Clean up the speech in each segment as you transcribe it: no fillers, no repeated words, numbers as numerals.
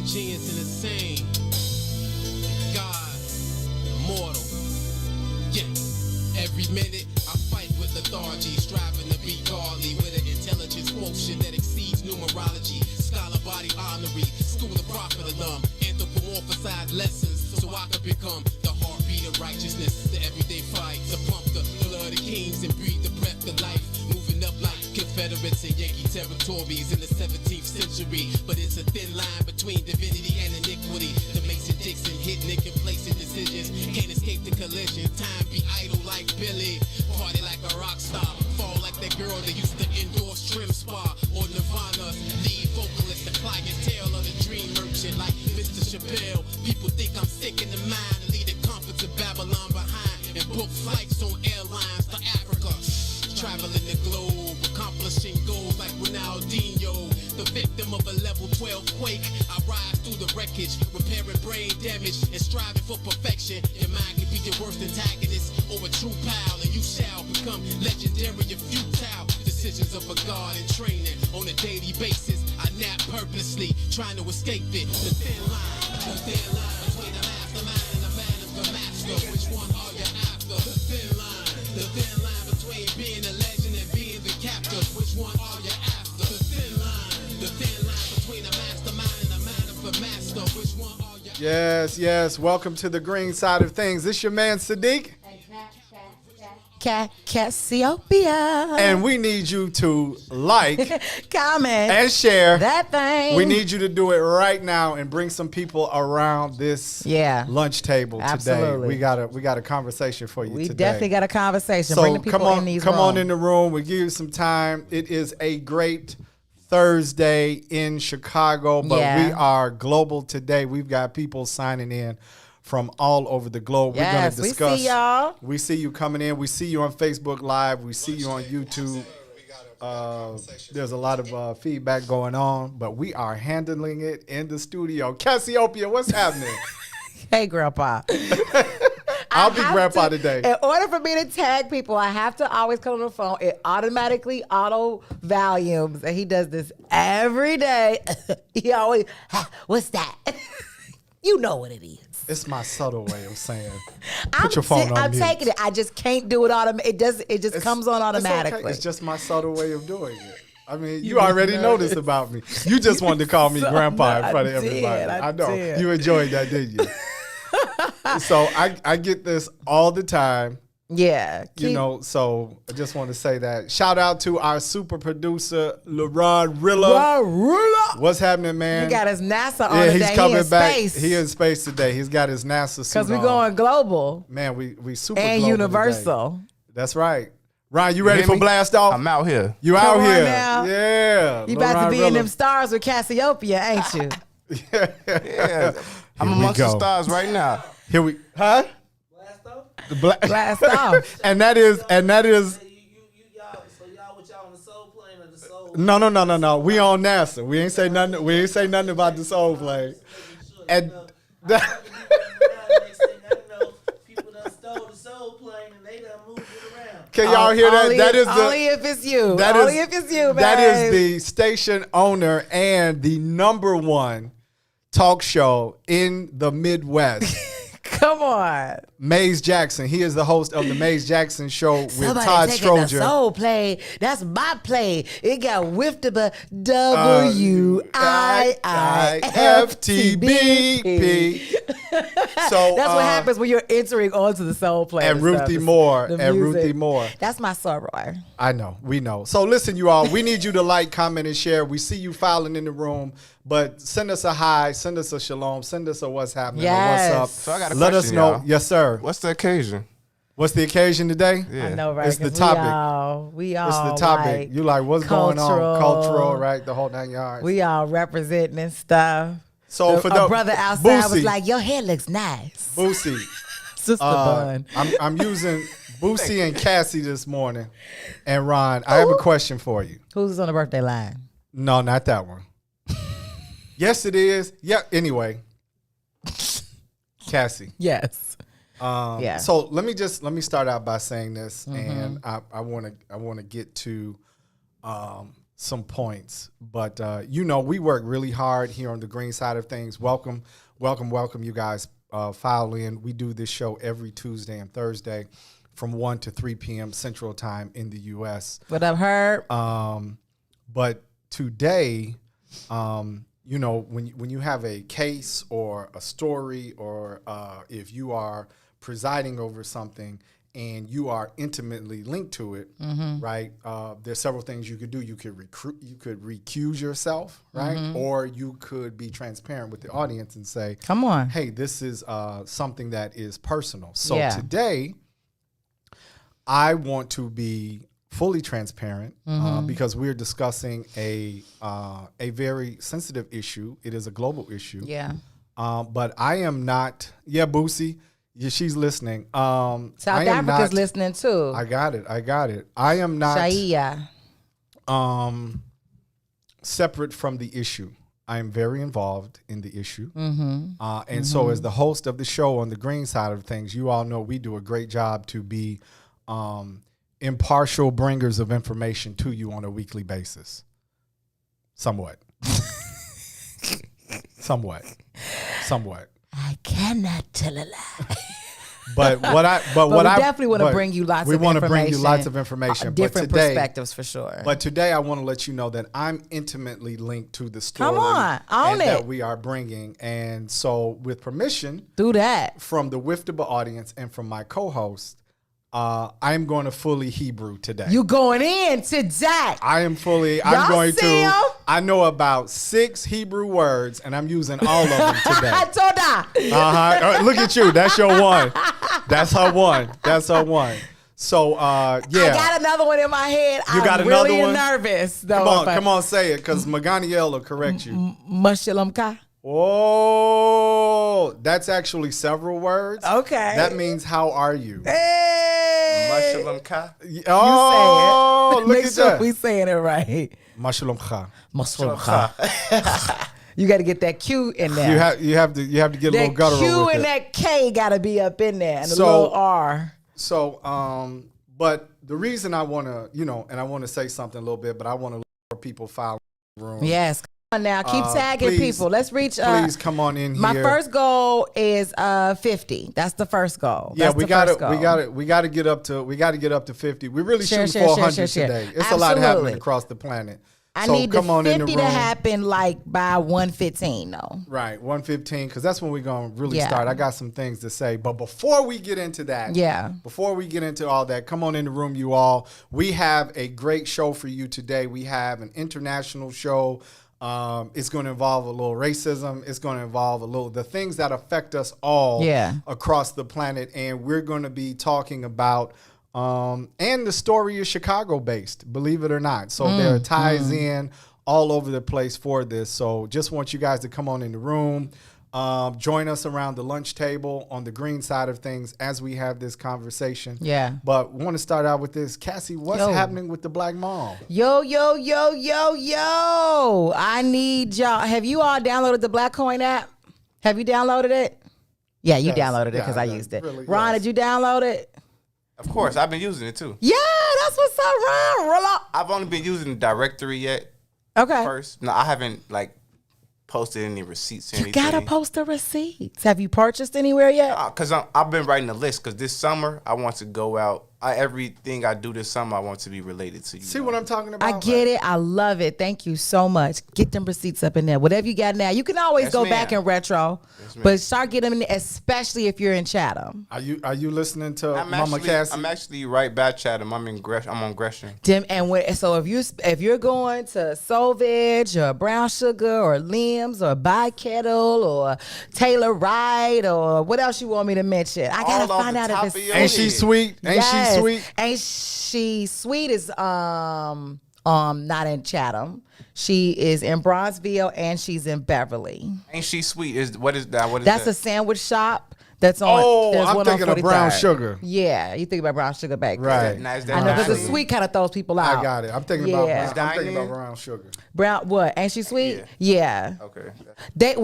ingenious and insane. God, immortal. Yeah. Every minute I fight with lethargy, striving to be godly with an intelligence quotient that exceeds numerology. Scholar body honorary, school of prophet alum, anthropomorphized lessons so I could become the heartbeat of righteousness. The everyday fight to pump the blood of kings and breathe the breath of life. Moving up like Confederates and Yankee territories in the 17th century. But it's a thin line between divinity and iniquity. The Mason Dixon hidden and complacent decisions can't escape the collision. Time be idle like Billy, party like a rock star, fall like that girl that used to endorse Trim Spa or Nirvana's lead vocalist, the clientele of the dream merchant like Mr. Chappelle. People think I'm sick in the mind and leave the comforts of Babylon behind and book flights on airlines to Africa. Traveling the globe, accomplishing goals like Ronaldinho. The victim of a level 12 quake, I rise through the wreckage, repairing brain damage and striving for perfection. Your mind can be your worst antagonist or a true pal, and you shall become legendary and futile. Decisions of a god in training on a daily basis. I nap purposely, trying to escape it. The thin line between the mastermind and the man of the master. Which one are you after? The thin line between being a legend and being the captor. Which one are you after? The thin line between a mastermind and a man of the master. Which one are you after? Yes, yes. Welcome to the green side of things. This your man Sadeek. Cassiopeia. And we need you to like, comment, and share that thing. We need you to do it right now and bring some people around this lunch table Absolutely. today. We got a conversation for you we today. definitely got a conversation. So bring the people come on, in these come rooms. on in the room. We'll give you some time. It is a great Thursday in Chicago, but we are global today. We've got people signing in from all over the globe. Yes, we're going to discuss. we see y'all. We see you coming in. We see you on Facebook Live. We see you on YouTube. There's a lot of feedback going on, but we are handling it in the studio. Cassiopeia, what's happening? Hey, Grandpa. I'll be Grandpa today. In order for me to tag people, I have to always come on the phone. It automatically auto volumes, and he does this every day. He always, what's that? You know what it is. It's my subtle way of saying, put your phone on I'm mute. taking it. I just can't do it automatically. It just comes on automatically. It's okay. It's just my subtle way of doing it. I mean, you already know this about me. You just wanted to call me Grandpa in front of everybody. I know. Did. You enjoyed that, didn't you? So I get this all the time. Yeah. So I just want to say that. Shout out to our super producer, LeRon Rilla. What's happening, man? He got his NASA on today. He's coming back. Space. He in space today. He's got his NASA suit on. Because we're going global. Man, we super and global universal. Today. That's right. Ryan, you ready for blast off? I'm out here. You out here? Now. Yeah. You about to be in them stars with Cassiopeia, ain't you? Yeah. I'm amongst the stars right now. Here we, huh? Blast off. and that is. So y'all with y'all on the soul plane or the soul? No. We on NASA. We ain't say nothing about the soul plane. And People done stole the soul plane and they done moved it around. can y'all hear that? That is only if it's you. That only is, if it's you, babe. That is the station owner and the #1 talk show in the Midwest. Come on. Maze Jackson. He is the host of the Maze Jackson Show with Somebody Todd taking Stroger. the soul plane. That's my plane. It got whiffed about WIIFTBP. So that's what happens when you're entering onto the soul plane. And Ruthie Moore. And Ruthie Moore. That's my soror. I know. We know. So listen, you all. We need you to like, comment, and share. We see you filing in the room. But send us a hi, send us a shalom, send us a what's happening, yes. or what's up. So I got a Let question, us know. y'all. Yes, sir. What's the occasion? What's the occasion today? Yeah. I know, right? It's the topic. We all It's the topic. like you like what's going on? cultural, Cultural, right? The whole 9 yards. We all representing and stuff. So for the brother outside was Boosie. like, your hair looks nice. Boosie. Sister Bun. I'm using Boosie and Cassie this morning. And Ron, I have a question for you. Who's on the birthday line? No, not that one. Yes, it is. Yeah. Anyway, Cassie. Yes. Yeah. So let me start out by saying this, and I want to get to some points. But we work really hard here on the green side of things. Welcome, you guys. File in. We do this show every Tuesday and Thursday from 1 to 3 p.m. Central Time in the U.S. What up, Herb? But today, when you have a case or a story, or if you are presiding over something and you are intimately linked to it, right? There's several things you could do. You could recuse yourself, right? Or you could be transparent with the audience and say, "Come on, hey, this is something that is personal." So today, I want to be fully transparent because we're discussing a very sensitive issue. It is a global issue. Yeah. But I am not. Yeah, Boosie. Yeah, she's listening. South Africa's listening too. I got it. I am not Shaia. Separate from the issue. I am very involved in the issue. And so as the host of the show on the green side of things, you all know we do a great job to be impartial bringers of information to you on a weekly basis. Somewhat. Somewhat. I cannot tell a lie. But we definitely want to bring you lots of information. We want to bring you lots of information. Different perspectives for sure. But today I want to let you know that I'm intimately linked to the story Come on, own it. that we are bringing. And so with permission do that from the Wiftable audience and from my co-host, I'm going to fully Hebrew today. You going in today? I'm going to. I know about 6 Hebrew words, and I'm using all of them today. Toda. Look at you. That's your one. That's her one. So, yeah. I got another one in my head. You got another really one? Nervous, though. Come on, say it, because Maganiel will correct you. Mashalamka. Oh, that's actually several words. Okay. That means how are you? Hey. Mashalom ka. Oh, look Make at sure that. we saying it right. Mashalom kha. You got to get that Q in there. You have to get a little guttural Q with and it. that K got to be up in there, and the little R. So, but the reason I want to, and I want to say something a little bit, but I want to let more people file in the room. Yes. Come on now, keep tagging people. Let's reach. Please come on in here. My first goal is 50. That's the first goal. Yeah, That's we got to get up to 50. We're really shooting for 100 today. It's a lot happening across the planet. I so need come the on 50 in the to room. happen like by 1:15 though. Right, 1:15, because that's when we're going to really start. I got some things to say. But before we get into that, before we get into all that, come on in the room, you all. We have a great show for you today. We have an international show. It's going to involve a little racism. It's going to involve the things that affect us all across the planet. And we're going to be talking about, and the story is Chicago based, believe it or not. So there are ties in all over the place for this. So just want you guys to come on in the room. Join us around the lunch table on the green side of things as we have this conversation. Yeah. But we want to start out with this. Cassie, what's happening with the Black Mall? Yo. I need y'all. Have you all downloaded the Black Coin app? Have you downloaded it? Yeah, you downloaded it because I used it. Really, Ron, did you download it? Of course, I've been using it too. Yeah, that's what's up, Ron. Roll up. I've only been using the directory yet. Okay. First, no, I haven't posted any receipts or anything. You gotta post the receipts. Have you purchased anywhere yet? Because I've been writing a list. Because this summer I want to go out. Everything I do this summer I want to be related to you. See what I'm talking about? I get it. I love it. Thank you so much. Get them receipts up in there. Whatever you got now. You can always go back in retro, but start getting them in there, especially if you're in Chatham. Are you listening to Mama Cassie? I'm actually right by Chatham. I'm on Gresham. So if you're going to Soul Veg or Brown Sugar or Limbs or Buy Kettle or Taylor Wright or what else you want me to mention? I gotta find out if it's Ain't she sweet? Ain't she sweet? Ain't she sweet is not in Chatham. She is in Bronzeville and she's in Beverly. Ain't she sweet? What is that? That's a sandwich shop. That's on. I'm thinking of Brown Sugar. Yeah, you think about Brown Sugar back right? I know because the sweet kind of throws people out. I got it. I'm thinking about Brown Sugar. Brown what? Ain't she sweet? Yeah. Okay. They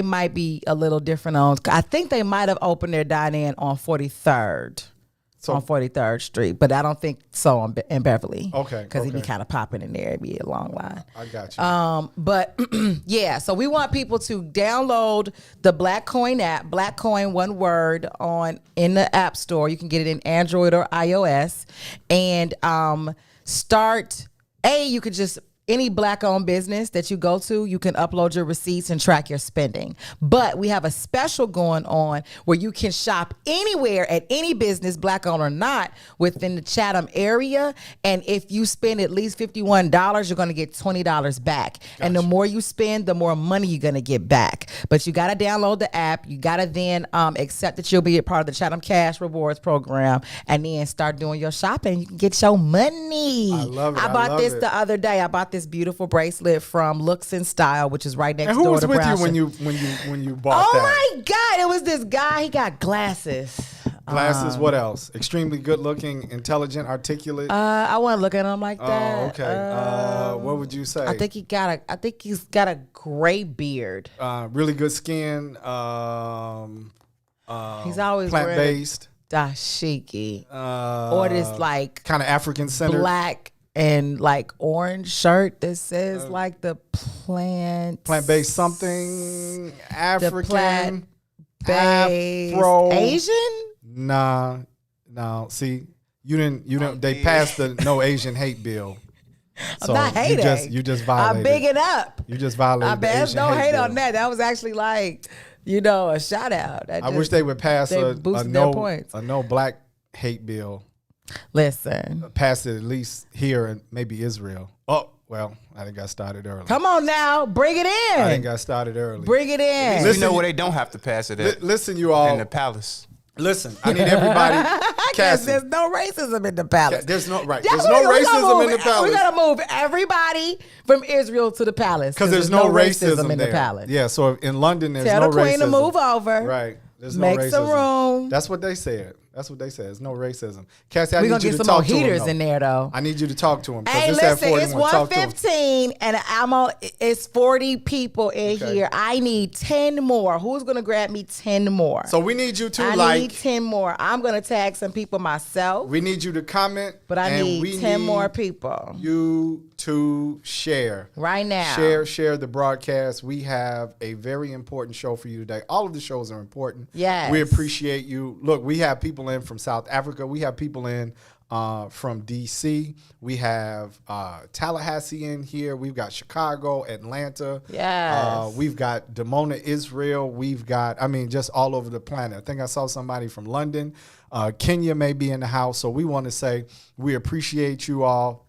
might be a little different on. I think they might have opened their dine-in on 43rd. on 43rd Street, but I don't think so in Beverly. Okay, Because it'd be okay. kind of popping in there. It'd be a long line. I got you. But yeah, so we want people to download the Black Coin app, Black Coin, one word, in the App Store. You can get it in Android or iOS, and you could just any Black-owned business that you go to, you can upload your receipts and track your spending. But we have a special going on where you can shop anywhere at any business, Black-owned or not, within the Chatham area. And if you spend at least $51, you're going to get $20 back. And the more you spend, the more money you're going to get back. But you got to download the app. You got to then accept that you'll be a part of the Chatham Cash Rewards program, and then start doing your shopping. You can get your money. I love it. I bought love this it. the other day. I bought this beautiful bracelet from Looks and Style, which is right next And who door was to with Brown. you when you bought Oh that? my God! It was this guy. He got glasses. Glasses. What else? Extremely good looking, intelligent, articulate. I want to look at him like that. Oh, okay. What would you say? I think he's got a gray beard. Really good skin. He's always plant wearing based. dashiki or this like kind of African centered. black and like orange shirt that says like the plant Plant-based something African, plant-based Afro, Asian. Nah, no. See, you didn't. They passed the no Asian hate bill. I'm not hating. You just violated. I'm bigging up. You just violated. I the bet Asian no hate bill. on that. That was actually like, a shout out. I wish they would pass a boosted their no points. a no black hate bill. Listen, Pass it at least here and maybe Israel. Oh well, I think I started early. come on now, bring it I think in. I started early. Bring it in. You know where they don't have to pass it at? Listen, you all. In the palace. Listen, I need everybody. Because Cassie, there's no racism in the palace. there's no right. That's There's no what we gonna racism move. in the palace. We gotta move everybody from Israel to the palace Because there's no racism in there. the palace. Yeah, so in London there's Tell no the queen racism. to move over. Right. There's Make no racism. some room. That's what they said. That's what they said. There's no racism. Cassie, I We're need gonna you get to some more talk to him. heaters though. in there though. I need you to talk to him. 'cause Hey, this at listen, 41. it's Talk to him. 1:15 and it's 40 people in Okay. here. I need 10 more. Who's gonna grab me 10 more? So we need you to I need 10 more. I'm gonna tag some people myself, we need you to comment. but I and need we 10 need more people You to share. right now. Share the broadcast. We have a very important show for you today. All of the shows are important. Yes. We appreciate you. Look, we have people in from South Africa. We have people in from DC. We have Tallahassee in here. We've got Chicago, Atlanta. Yes. We've got Dimona, Israel. We've got, just all over the planet. I think I saw somebody from London. Kenya may be in the house. So we want to say we appreciate you all.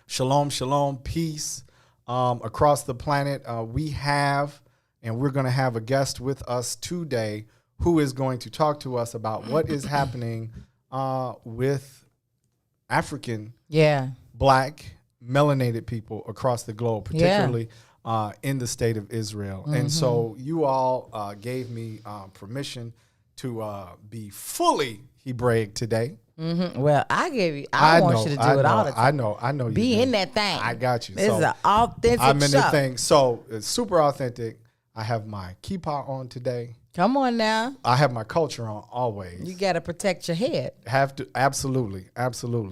Shalom, shalom, peace across the planet. We have, and we're going to have a guest with us today who is going to talk to us about what is happening with African, black, melanated people across the globe, particularly in the state of Israel. And so you all gave me permission to be fully Hebraic today. Well, I want you to do it all the time. I know. Be you do. in that thing. I got you. This So, is an authentic I'm in show. the thing. So it's super authentic. I have my kippah on today. Come on now. I have my culture on always. You got to protect your head. Have to absolutely.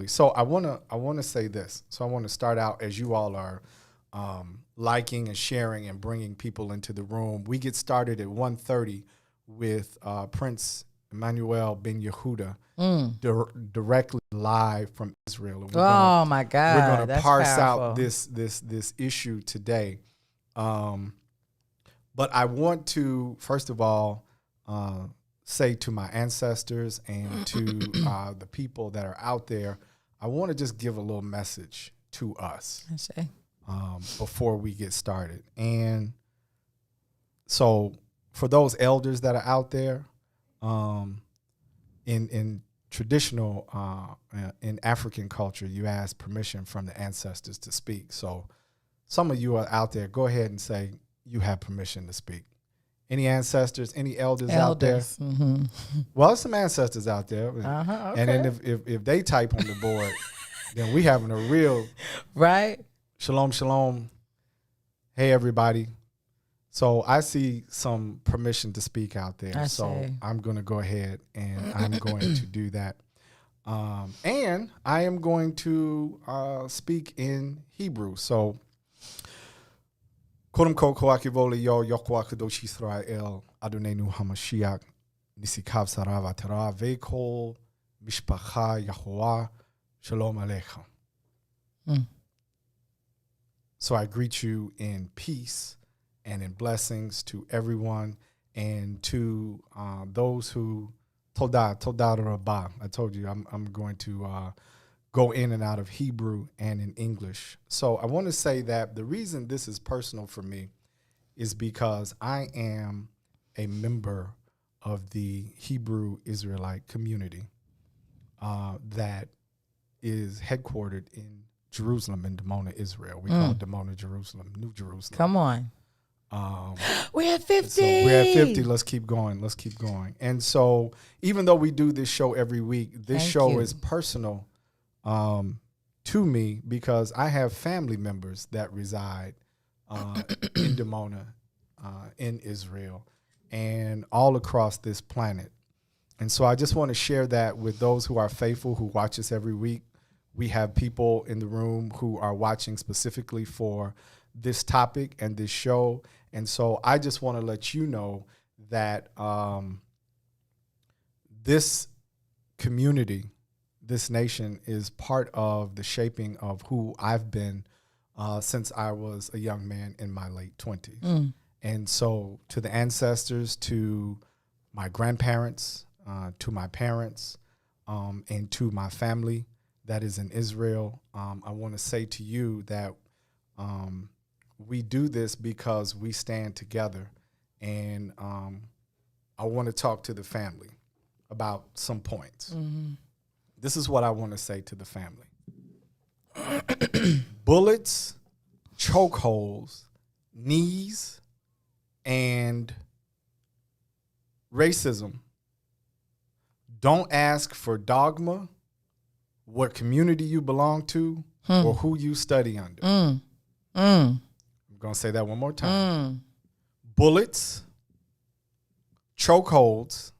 So I wanna say this. So I want to start out as you all are liking and sharing and bringing people into the room. We get started at 1:30 with Prince Emmanuel Ben Yehuda directly live from Israel. And Oh my God. we're going to that's parse powerful. out this issue today. But I want to, first of all, say to my ancestors and to the people that are out there, I want to just give a little message to us I see. before we get started. And so for those elders that are out there, in traditional, in African culture, you ask permission from the ancestors to speak. So some of you are out there, go ahead and say you have permission to speak. Any ancestors, any elders out there? Mm-hmm. Well, some ancestors out there. Uh-huh, And then if they type on the board, then we having a real Right? shalom, shalom. Hey, everybody. So I see some permission to speak out there. I so see. I'm going to go ahead and I'm going to do that. And I am going to speak in Hebrew. So, Kodem Kol Koakivoli Yo Yokwa Kadosh Israel Adonenu Hamashiach Nisikav Sarava Tera Vekol Mishpacha Yahuwah Shalom Aleichem. So I greet you in peace and in blessings to everyone, and to those who Todah Rabbah. I told you I'm going to go in and out of Hebrew and in English. So I want to say that the reason this is personal for me is because I am a member of the Hebrew Israelite community that is headquartered in Jerusalem, in Dimona, Israel. We call it Dimona, Jerusalem, New Jerusalem. Come on. We're at 50. So we're at 50. Let's keep going. Let's keep going. And so even though we do this show every week, this show is personal to me because I have family members that reside in Dimona, in Israel, and all across this planet. And so I just want to share that with those who are faithful, who watch us every week. We have people in the room who are watching specifically for this topic and this show. And so I just want to let you know that this community, this nation, is part of the shaping of who I've been since I was a young man in my late 20s. And so to the ancestors, to my grandparents, to my parents, and to my family that is in Israel, I want to say to you that we do this because we stand together. And I want to talk to the family about some points. This is what I want to say to the family. Bullets, chokeholds, knees, and racism don't ask for dogma, what community you belong to, or who you study under. I'm going to say that one more time. Bullets, chokeholds,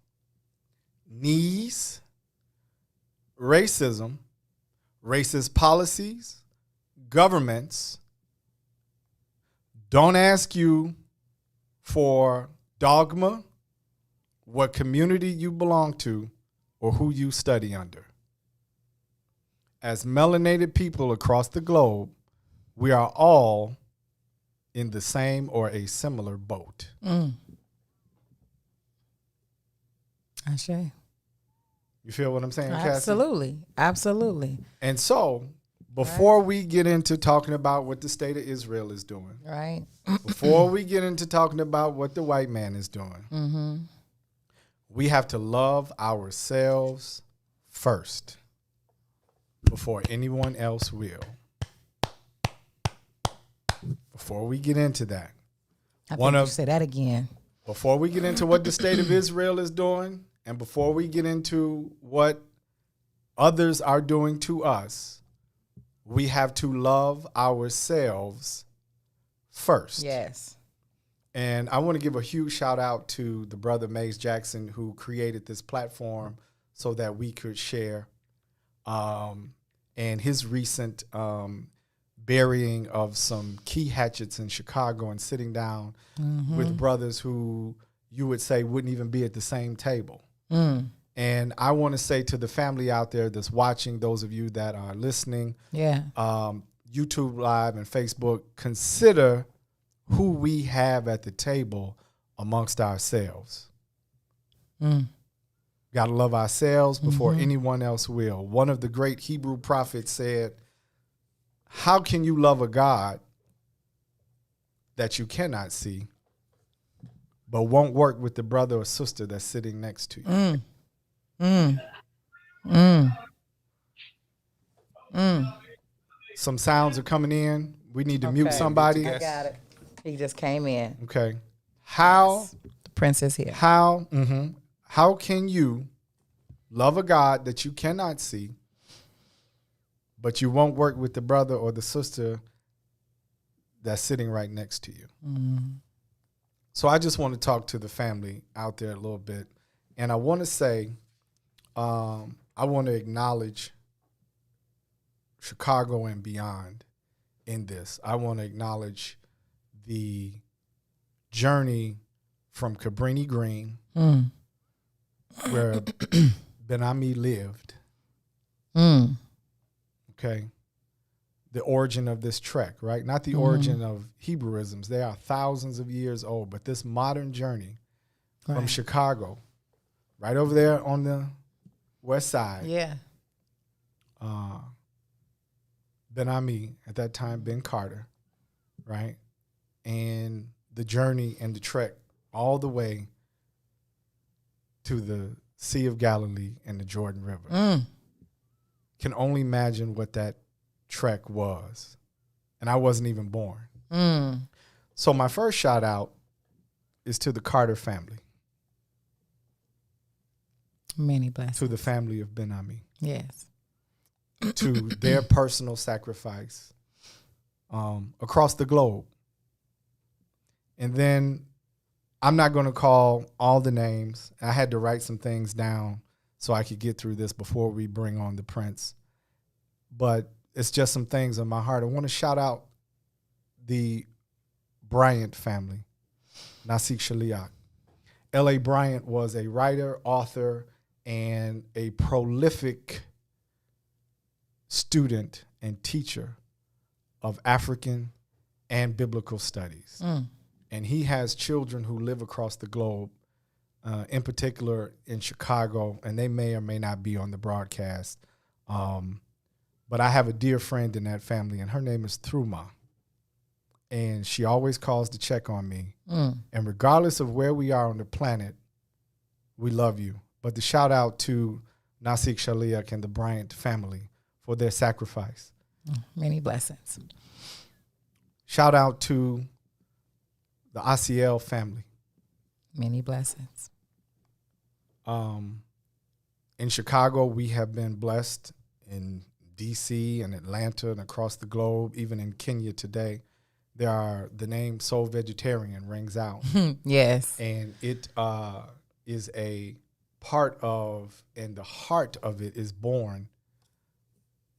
knees, racism, racist policies, governments don't ask you for dogma, what community you belong to, or who you study under. As melanated people across the globe, we are all in the same or a similar boat. Ashe. You feel what I'm saying, Cassie? Absolutely. Absolutely. And so, before we get into talking about what the state of Israel is doing, Right. before we get into talking about what the white man is doing, we have to love ourselves first before anyone else will. Before we get into that, I think you say that again. before we get into what the state of Israel is doing, and before we get into what others are doing to us, we have to love ourselves first. Yes. And I want to give a huge shout out to the brother Mace Jackson, who created this platform so that we could share. And his recent burying of some key hatchets in Chicago and sitting down with brothers who you would say wouldn't even be at the same table. And I want to say to the family out there that's watching, those of you that are listening, YouTube Live and Facebook, consider who we have at the table amongst ourselves. Got to love ourselves before anyone else will. One of the great Hebrew prophets said, how can you love a God that you cannot see, but won't work with the brother or sister that's sitting next to you? Some sounds are coming in. We need to mute somebody. I got it. He just came in. Okay. How The prince is here. how can you love a God that you cannot see, but you won't work with the brother or the sister that's sitting right next to you? So I just want to talk to the family out there a little bit. And I want to say, I want to acknowledge Chicago and beyond in this. I want to acknowledge the journey from Cabrini Green, where Ben-Ami lived. Okay. The origin of this trek, right? Not the origin of Hebrewisms. They are thousands of years old, but this modern journey from Chicago, right over there on the west side. Yeah. Ben-Ami, at that time, Ben Carter, right? And the journey and the trek all the way to the Sea of Galilee and the Jordan River. Can only imagine what that trek was. And I wasn't even born. So my first shout out is to the Carter family. Many blessings. To the family of Ben-Ami. Yes. To their personal sacrifice across the globe. And then I'm not going to call all the names. I had to write some things down so I could get through this before we bring on the Prince. But it's just some things in my heart. I want to shout out the Bryant family, Nasik Shaliak. L.A. Bryant was a writer, author, and a prolific student and teacher of African and biblical studies. And he has children who live across the globe, in particular in Chicago, and they may or may not be on the broadcast. But I have a dear friend in that family, and her name is Thruma. And she always calls to check on me. And regardless of where we are on the planet, we love you. But the shout out to Nasik Shaliak and the Bryant family for their sacrifice. Many blessings. Shout out to the Asiel family. Many blessings. In Chicago, we have been blessed. In D.C. and Atlanta and across the globe, even in Kenya today, the name Soul Vegetarian rings out. Yes. And it is a part of, and the heart of it is born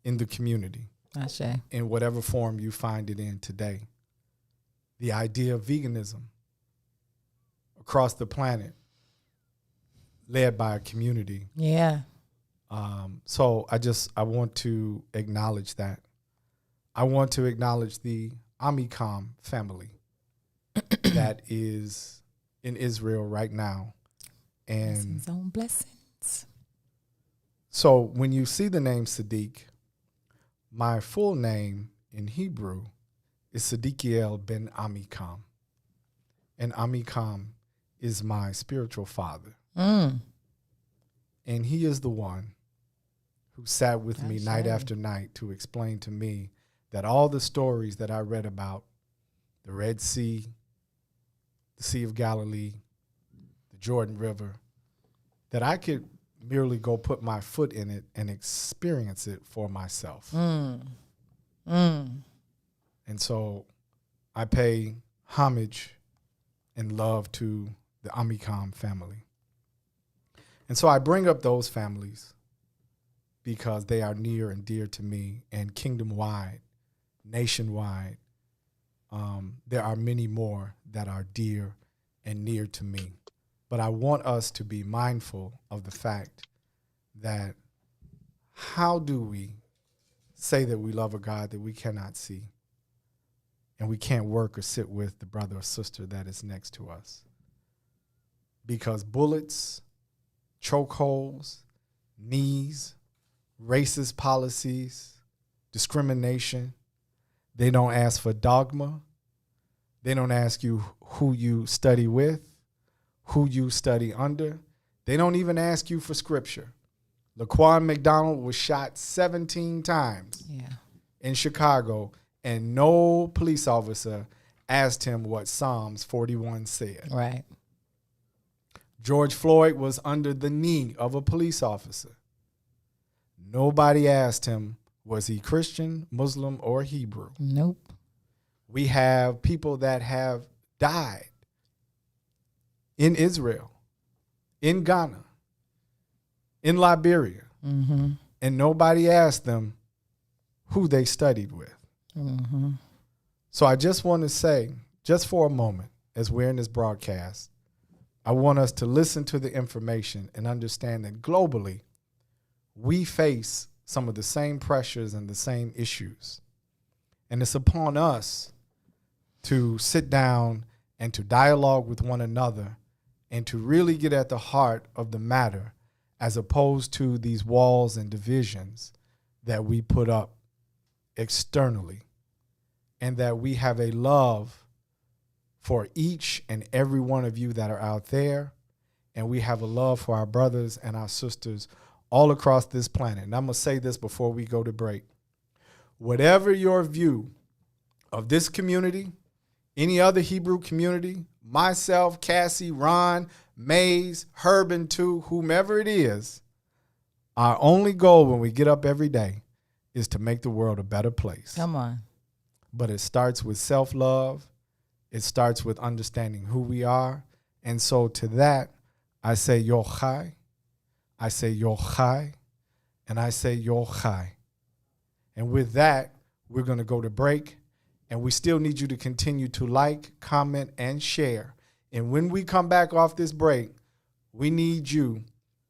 in the community. Ashe. In whatever form you find it in today. The idea of veganism across the planet, led by a community. Yeah. So I want to acknowledge that. I want to acknowledge the Amikam family that is in Israel right now. And Blessings on blessings. so when you see the name Sadeek, my full name in Hebrew is Sadeekiel ben Amikam. And Amikam is my spiritual father. And he is the one who sat with me night after night to explain to me that all the stories that I read about, the Red Sea, the Sea of Galilee, the Jordan River, that I could merely go put my foot in it and experience it for myself. And so I pay homage and love to the Amikam family. And so I bring up those families because they are near and dear to me, and kingdom-wide, nationwide, there are many more that are dear and near to me. But I want us to be mindful of the fact that how do we say that we love a God that we cannot see, and we can't work or sit with the brother or sister that is next to us? Because bullets, chokeholds, knees, racist policies, discrimination, they don't ask for dogma. They don't ask you who you study with, who you study under. They don't even ask you for scripture. Laquan McDonald was shot 17 times in Chicago, and no police officer asked him what Psalms 41 said. Right. George Floyd was under the knee of a police officer. Nobody asked him, was he Christian, Muslim, or Hebrew? Nope. We have people that have died in Israel, in Ghana, in Liberia, And nobody asked them who they studied with. So I just want to say, just for a moment, as we're in this broadcast, I want us to listen to the information and understand that globally, we face some of the same pressures and the same issues. And it's upon us to sit down and to dialogue with one another and to really get at the heart of the matter, as opposed to these walls and divisions that we put up externally, and that we have a love for each and every one of you that are out there, and we have a love for our brothers and our sisters all across this planet. And I'm going to say this before we go to break. Whatever your view of this community, any other Hebrew community, myself, Cassie, Ron, Mays, Herban too, whomever it is, our only goal when we get up every day is to make the world a better place. Come on. But it starts with self-love. It starts with understanding who we are. And so to that, I say Yochai, I say Yochai, and I say Yochai. And with that, we're going to go to break. And we still need you to continue to like, comment, and share. And when we come back off this break, we need you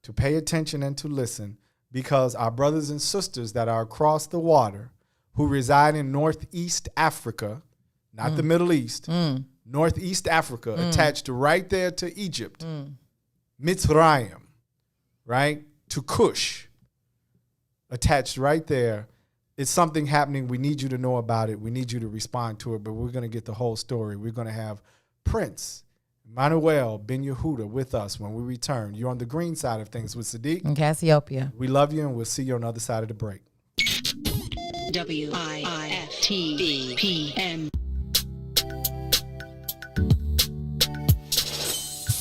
to pay attention and to listen, because our brothers and sisters that are across the water who reside in Northeast Africa, not the Middle East, Northeast Africa, attached right there to Egypt, Mitzrayim, right, to Cush, attached right there. It's something happening. We need you to know about it. We need you to respond to it, but we're going to get the whole story. We're going to have Prince Manuel Ben Yehuda with us when we return. You're on the green side of things with Sadeek And Cassiopeia. We love you, and we'll see you on the other side of the break. WIIFTBPM.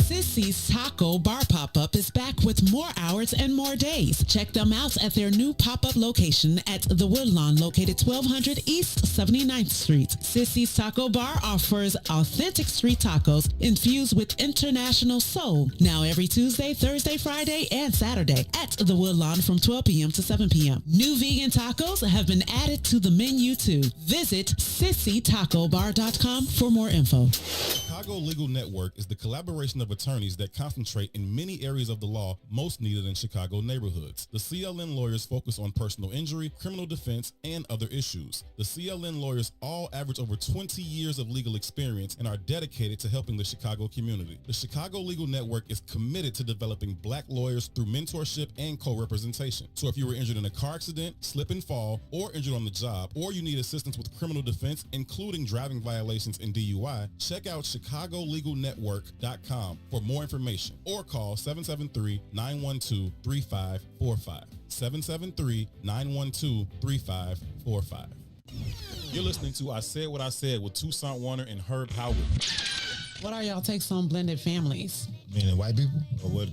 Sissy's Taco Bar Pop-Up is back with more hours and more days. Check them out at their new pop-up location at The Woodlawn, located 1200 East 79th Street. Sissy's Taco Bar offers authentic street tacos infused with international soul. Now every Tuesday, Thursday, Friday, and Saturday at The Woodlawn from 12 p.m. to 7 p.m. New vegan tacos have been added to the menu too. Visit sissytacobar.com for more info. Chicago Legal Network is the collaboration of attorneys that concentrate in many areas of the law most needed in Chicago neighborhoods. The CLN lawyers focus on personal injury, criminal defense, and other issues. The CLN lawyers all average over 20 years of legal experience and are dedicated to helping the Chicago community. The Chicago Legal Network is committed to developing black lawyers through mentorship and co-representation. So if you were injured in a car accident, slip and fall, or injured on the job, or you need assistance with criminal defense, including driving violations and DUI, check out ChicagoLegalNetwork.com for more information, or call 773-912-3545. 773-912-3545. You're listening to I Said What I Said with Toussaint Warner and Herb Howard. What are y'all takes on blended families? Meaning white people? Or what?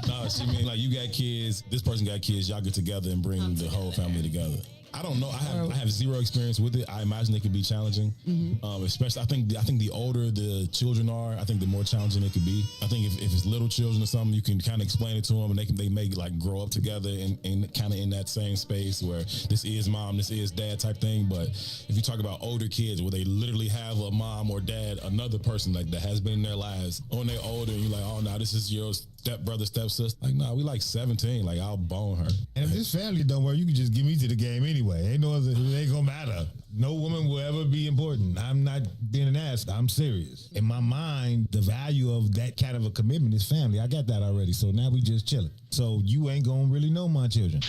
No, she mean like you got kids, this person got kids, y'all get together and bring the whole family together. I don't know. I have zero experience with it. I imagine it could be challenging, especially. I think the older the children are, I think the more challenging it could be. I think if it's little children or something, you can kind of explain it to them, and they may like grow up together and kind of in that same space where this is mom, this is dad type thing. But if you talk about older kids where they literally have a mom or dad, another person like that has been in their lives, when they're older, and you're like, oh no, this is your stepbrother, stepsister. Like, nah, we like 17. Like, I'll bone her. And if this family don't work, you can just give me to the game anyway. Ain't no other, it ain't gonna matter. No woman will ever be important. I'm not being an ass. I'm serious. In my mind, the value of that kind of a commitment is family. I got that already. So now we just chilling. So you ain't gonna really know my children.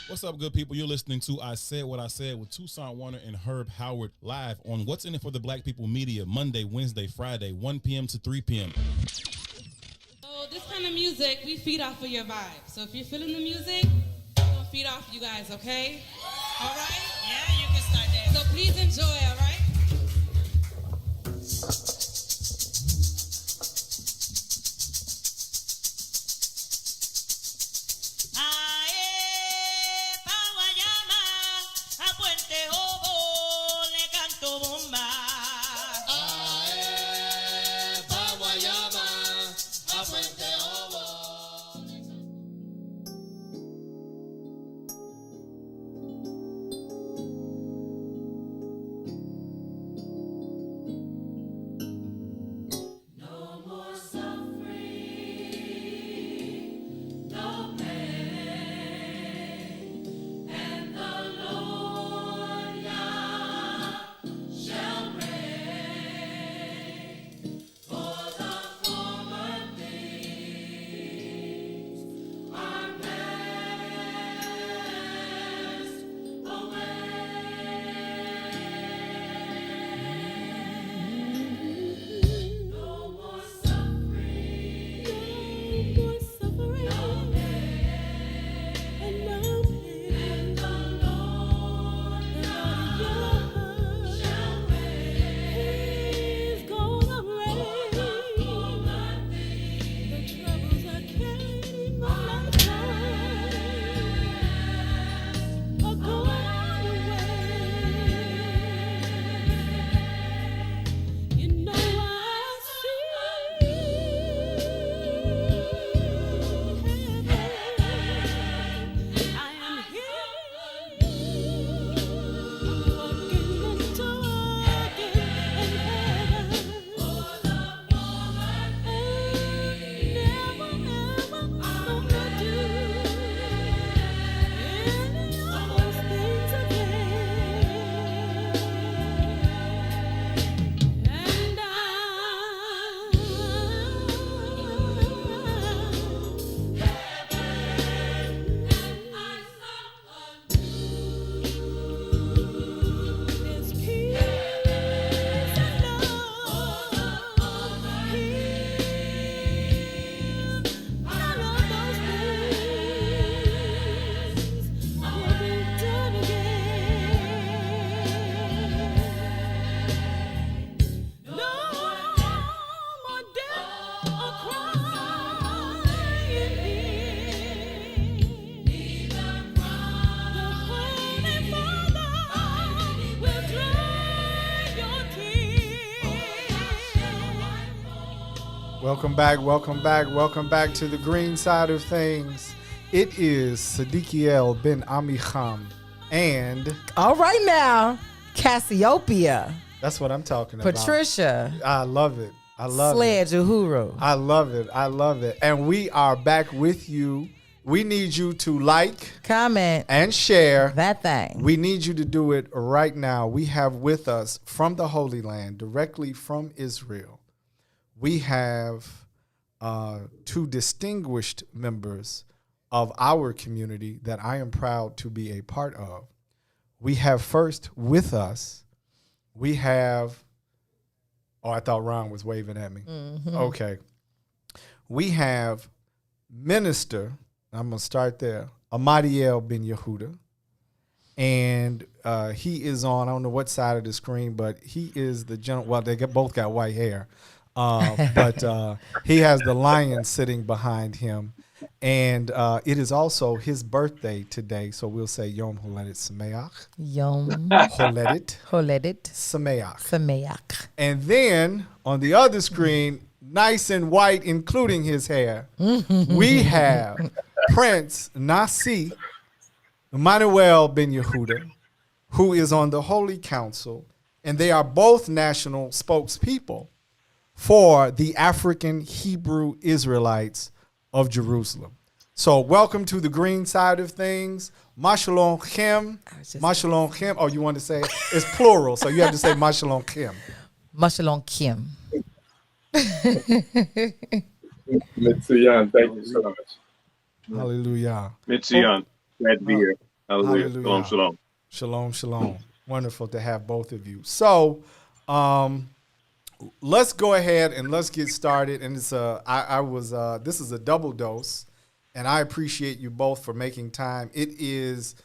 What's up, good people? You're listening to I Said What I Said with Toussaint Warner and Herb Howard live on What's In It for the Black People Media, Monday, Wednesday, Friday, 1 p.m. to 3 p.m. So this kind of music, we feed off of your vibe. So if you're feeling the music, we're going to feed off you guys, okay? All right? Yeah, you can start dancing. So please enjoy, all right? Welcome back, welcome back, welcome back to the green side of things. It is Sadeek bin Amicham and... All right now, Cassiopeia. That's what I'm talking about. Patricia. I love it. I love Sledge it. Uhuru. I love it. I love it. And we are back with you. We need you to like, comment, and share that thing. We need you to do it right now. We have with us from the Holy Land, directly from Israel, we have two distinguished members of our community that I am proud to be a part of. We have first with us, we have, I thought Ron was waving at me. Mm-hmm. Okay. We have Minister, I'm going to start there, Ahmadiel Ben Yehuda. And he is on, I don't know what side of the screen, but he is the general, well, they both got white hair. But he has the lion sitting behind him. And it is also his birthday today. So we'll say Yom Holedet Sameach. Yom Holedet Sameach. Sameach. And then on the other screen, nice and white, including his hair, we have Prince Nasi Emmanuel Ben Yehuda, who is on the Holy Council, and they are both national spokespeople for the African Hebrew Israelites of Jerusalem. So welcome to the green side of things. Mashalom Chem. Mashalom Chem. Oh, you want to say it? It's plural, so you have to say Mashalom Chem. Mashalom Kim. Mitzion, thank you so much. Hallelujah. Mitzion, glad to be here. Hallelujah. Hallelujah. Shalom, shalom. Shalom, shalom. Wonderful to have both of you. So, let's go ahead and let's get started. And it's this is a double dose, and I appreciate you both for making time. It is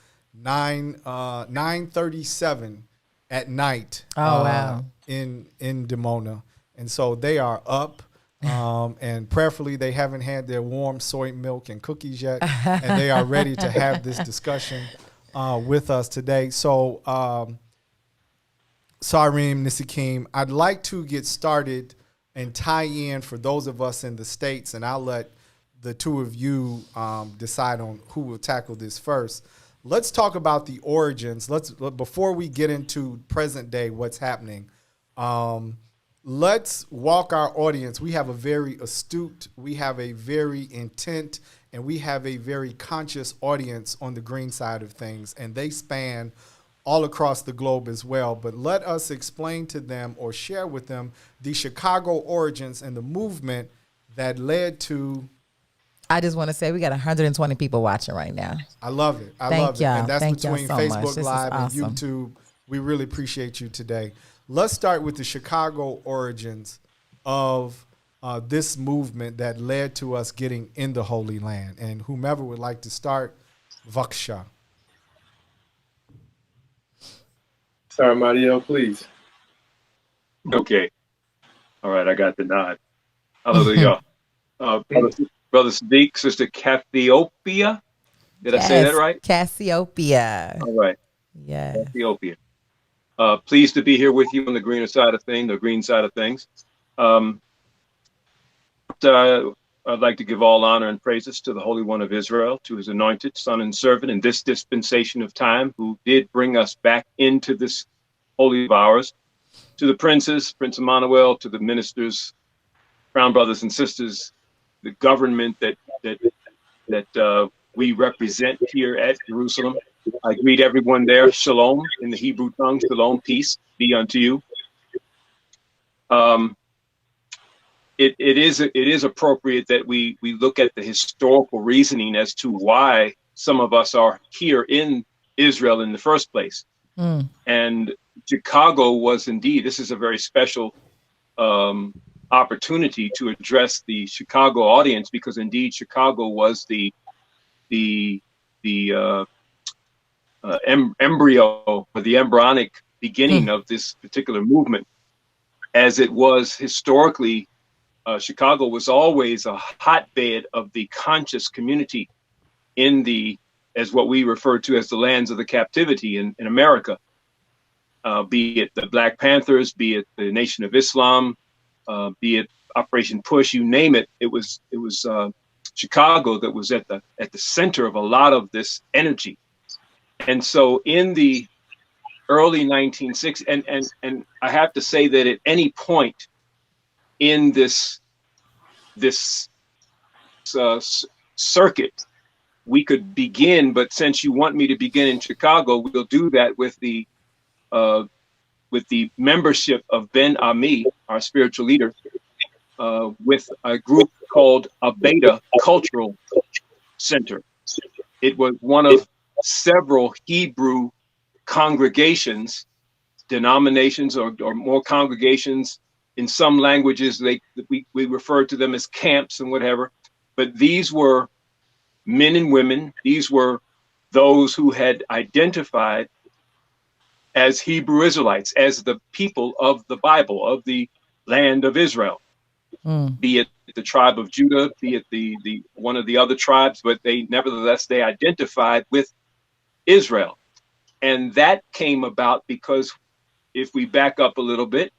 9:37 at night. Oh wow. In Dimona, and so they are up. And prayerfully, they haven't had their warm soy milk and cookies yet, and they are ready to have this discussion with us today. So, Sarim, Nisikim, I'd like to get started and tie in for those of us in the States, and I'll let the two of you decide on who will tackle this first. Let's talk about the origins. Before we get into present day, what's happening. Let's walk our audience. We have a very astute, we have a very intent, and we have a very conscious audience on the green side of things, and they span all across the globe as well. But let us explain to them or share with them the Chicago origins and the movement that led to. I just want to say we got 120 people watching right now. I love it. I Thank love y'all. it. And that's Thank between y'all so much. Facebook This is Live awesome. and YouTube. We really appreciate you today. Let's start with the Chicago origins of this movement that led to us getting in the Holy Land. And whomever would like to start, Vaksha. Sorry, Mario, please. Okay. All right, I got the nod. Hallelujah. Brother Sadeek, Sister Cassiopeia. Did I say that right? Cassiopeia. All right. Yeah. Cassiopeia. Pleased to be here with you on the greener side of things, the green side of things. I'd like to give all honor and praises to the Holy One of Israel, to his anointed son and servant in this dispensation of time, who did bring us back into this holy of ours, to the princes, Prince Emmanuel, to the ministers, crown brothers and sisters, the government that we represent here at Jerusalem. I greet everyone there. Shalom in the Hebrew tongue. Shalom, peace be unto you. It is appropriate that we look at the historical reasoning as to why some of us are here in Israel in the first place. And Chicago was indeed, this is a very special opportunity to address the Chicago audience, because indeed Chicago was the embryo or the embryonic beginning of this particular movement. As it was historically, Chicago was always a hotbed of the conscious community in as what we refer to as the lands of the captivity in America, be it the Black Panthers, be it the Nation of Islam, be it Operation Push, you name it. It was Chicago that was at the center of a lot of this energy. And so in the early 1960s, and I have to say that at any point in this circuit, we could begin. But since you want me to begin in Chicago, we'll do that with the membership of Ben Ami, our spiritual leader, with a group called a Beta Cultural Center. It was one of several Hebrew congregations, denominations, or more congregations. In some languages, we refer to them as camps and whatever. But these were men and women. These were those who had identified as Hebrew Israelites, as the people of the Bible, of the land of Israel, be it the tribe of Judah, be it the one of the other tribes, but they identified with Israel. And that came about because, if we back up a little bit,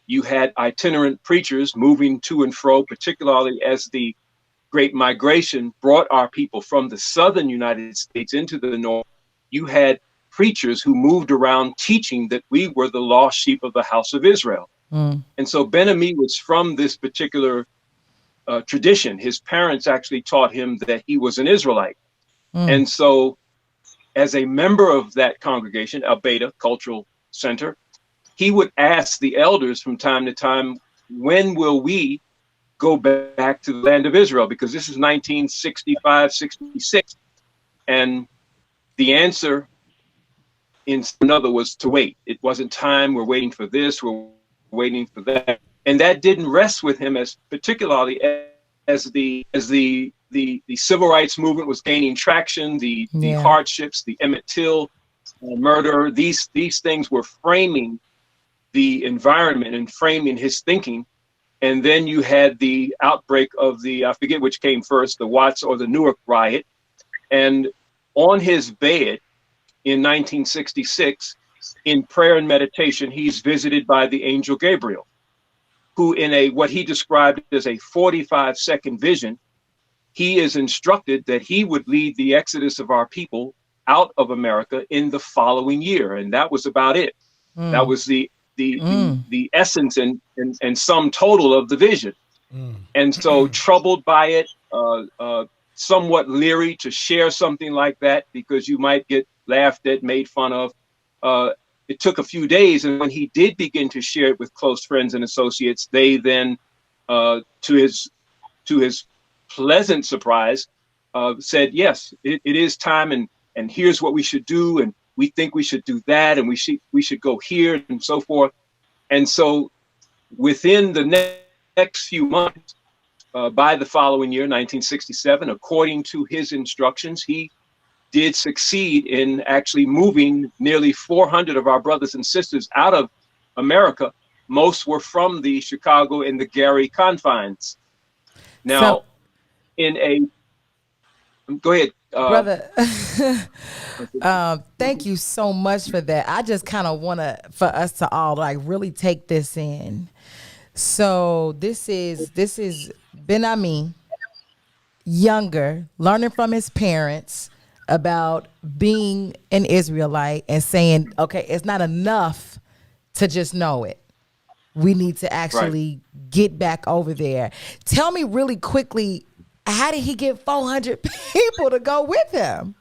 you had itinerant preachers moving to and fro, particularly as the Great Migration brought our people from the southern United States into the north. You had preachers who moved around teaching that we were the lost sheep of the house of Israel. And so Ben-Ami was from this particular tradition. His parents actually taught him that he was an Israelite. And so as a member of that congregation, a Beta Cultural Center, he would ask the elders from time to time, when will we go back to the land of Israel? Because this is 1965, 66. And the answer in another was to wait. It wasn't time. We're waiting for this. We're waiting for that. And that didn't rest with him, as particularly as the civil rights movement was gaining traction, the hardships, the Emmett Till murder, these things were framing the environment and framing his thinking. And then you had the outbreak of I forget which came first, the Watts or the Newark riot. And on his bed in 1966, in prayer and meditation, he's visited by the angel Gabriel, who in what he described as a 45-second vision, he is instructed that he would lead the exodus of our people out of America in the following year. And that was about it. That was the essence and sum total of the vision. And so troubled by it, somewhat leery to share something like that because you might get laughed at, made fun of. It took a few days, and when he did begin to share it with close friends and associates, they then, to his pleasant surprise, said, yes, it is time, and here's what we should do, and we think we should do that, and we should go here, and so forth. And so within the next few months, by the following year, 1967, according to his instructions, he did succeed in actually moving nearly 400 of our brothers and sisters out of America. Most were from the Chicago and the Gary confines. Now, go ahead. Brother, thank you so much for that. I just kind of want for us to all really take this in. So this is Ben-Ami, younger, learning from his parents about being an Israelite and saying, okay, it's not enough to just know it. We need to actually get back over there. Tell me really quickly, how did he get 400 people to go with him?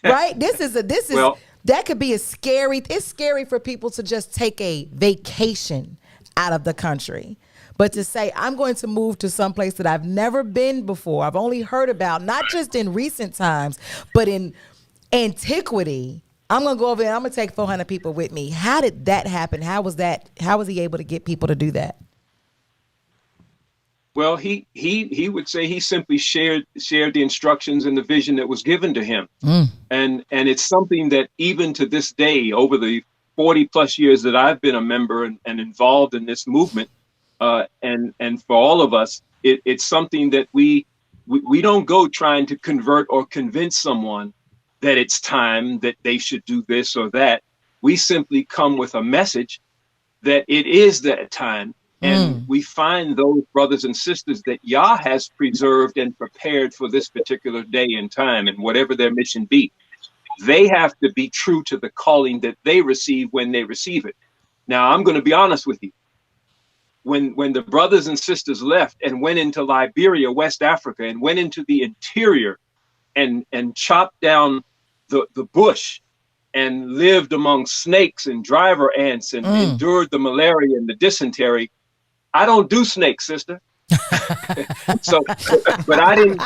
Right? That could be it's scary for people to just take a vacation out of the country. But to say, I'm going to move to some place that I've never been before, I've only heard about, not just in recent times, but in antiquity, I'm going to go over there and I'm going to take 400 people with me. How did that happen? How was he able to get people to do that? Well, he would say he simply shared the instructions and the vision that was given to him. And it's something that even to this day, over the 40 plus years that I've been a member and involved in this movement, and for all of us, it's something that we don't go trying to convert or convince someone that it's time that they should do this or that. We simply come with a message that it is that time, And we find those brothers and sisters that Yah has preserved and prepared for this particular day and time, and whatever their mission be. They have to be true to the calling that they receive when they receive it. Now, I'm going to be honest with you. When the brothers and sisters left and went into Liberia, West Africa, and went into the interior and chopped down the bush and lived among snakes and driver ants and endured the malaria and the dysentery, I don't do snakes, sister. So, but I didn't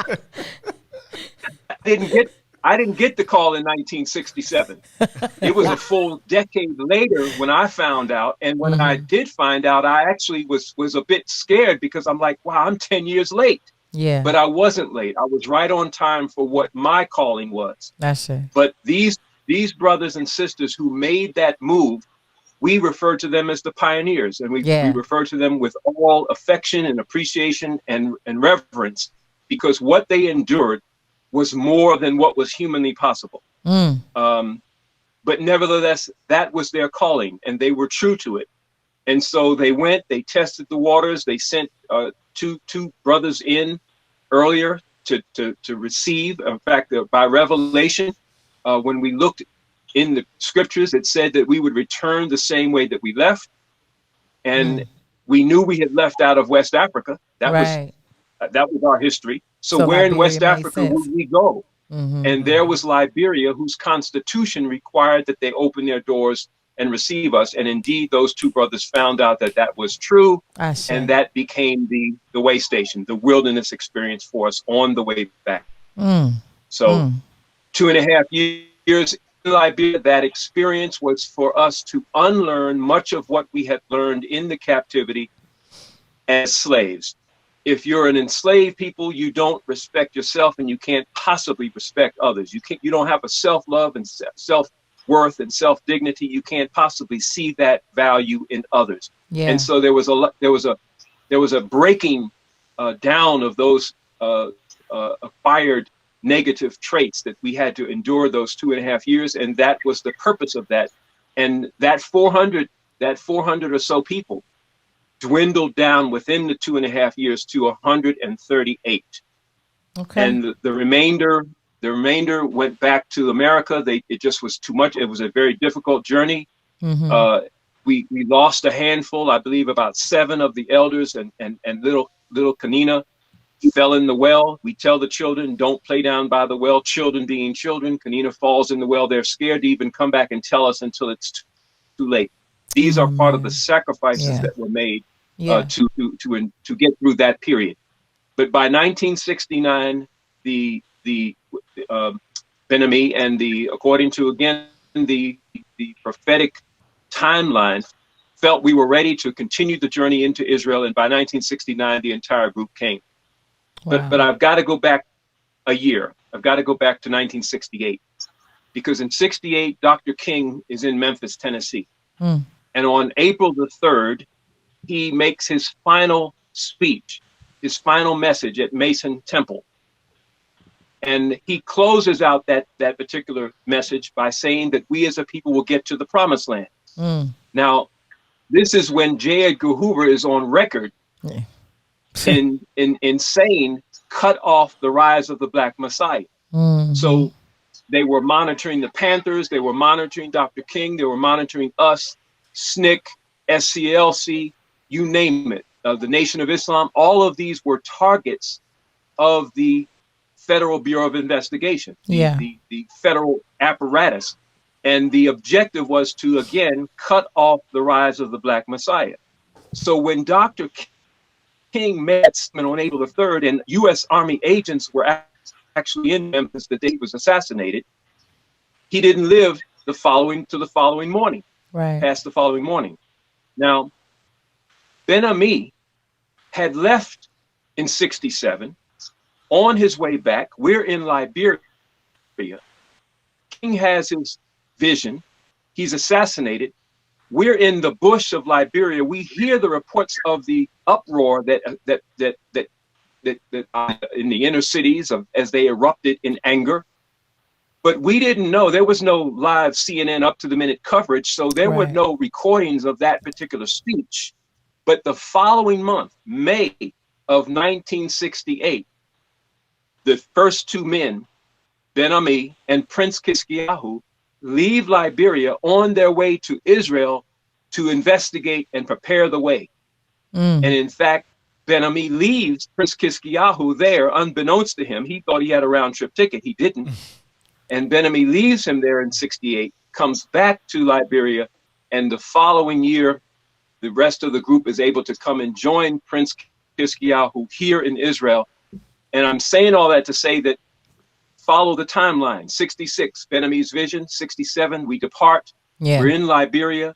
get the call in 1967. It was a full decade later when I found out. And when I did find out, I actually was a bit scared because I'm like, wow, I'm 10 years late. Yeah. But I wasn't late. I was right on time for what my calling was. That's it. But these brothers and sisters who made that move, we refer to them as the pioneers, and we refer to them with all affection and appreciation and reverence, because what they endured was more than what was humanly possible. But nevertheless, that was their calling, and they were true to it. And so they went, they tested the waters, they sent two brothers in earlier to receive. In fact, by revelation, when we looked in the scriptures, it said that we would return the same way that we left. And we knew we had left out of West Africa. That was our history. So where in West Africa would we go? And there was Liberia, whose constitution required that they open their doors and receive us. And indeed, those two brothers found out that that was true. And that became the way station, the wilderness experience for us on the way back. So 2.5 years in Liberia, that experience was for us to unlearn much of what we had learned in the captivity as slaves. If you're an enslaved people, you don't respect yourself, and you can't possibly respect others. You don't have a self-love and self-worth and self-dignity. You can't possibly see that value in others. And so there was a breaking down of those acquired negative traits that we had to endure those 2.5 years, and that was the purpose of that. And that 400 or so people dwindled down within the 2.5 years to 138. And the remainder went back to America. It just was too much. It was a very difficult journey. We lost a handful, I believe about 7 of the elders, and little Kanina fell in the well. We tell the children, don't play down by the well. Children being children, Kanina falls in the well. They're scared to even come back and tell us until it's too late. These are part of the sacrifices that were made to get through that period. But by 1969, the Ben-Ami and according to again the prophetic timeline, felt we were ready to continue the journey into Israel. And by 1969, the entire group came. But I've got to go back a year. I've got to go back to 1968, because in 68, Dr. King is in Memphis, Tennessee. And on April the 3rd, he makes his final speech, his final message at Mason Temple. And he closes out that particular message by saying that we as a people will get to the promised land. Now, this is when J. Edgar Hoover is on record in saying, cut off the rise of the Black Messiah. So they were monitoring the Panthers, they were monitoring Dr. King, they were monitoring us, SNCC, SCLC, you name it, the Nation of Islam. All of these were targets of the Federal Bureau of Investigation, the federal apparatus. And the objective was to, again, cut off the rise of the Black Messiah. So when Dr. King met on April the 3rd, and U.S. Army agents were actually in Memphis the day he was assassinated, he didn't live to the following morning, past the following morning. Now, Ben-Ami had left in 67. On his way back, we're in Liberia. King has his vision. He's assassinated. We're in the bush of Liberia. We hear the reports of the uproar that in the inner cities as they erupted in anger. But we didn't know. There was no live CNN up to the minute coverage, so there were no recordings of that particular speech. But the following month, May of 1968, the first two men, Ben-Ami and Prince Kiskiyahu, leave Liberia on their way to Israel to investigate and prepare the way. And in fact, Ben-Ami leaves Prince Kiskiyahu there unbeknownst to him. He thought he had a round trip ticket. He didn't. And Ben-Ami leaves him there in 68, comes back to Liberia, and the following year, the rest of the group is able to come and join Prince Kiskiyahu here in Israel. And I'm saying all that to say that follow the timeline. 66, Ben-Ami's vision. 67, we depart. Yeah. We're in Liberia.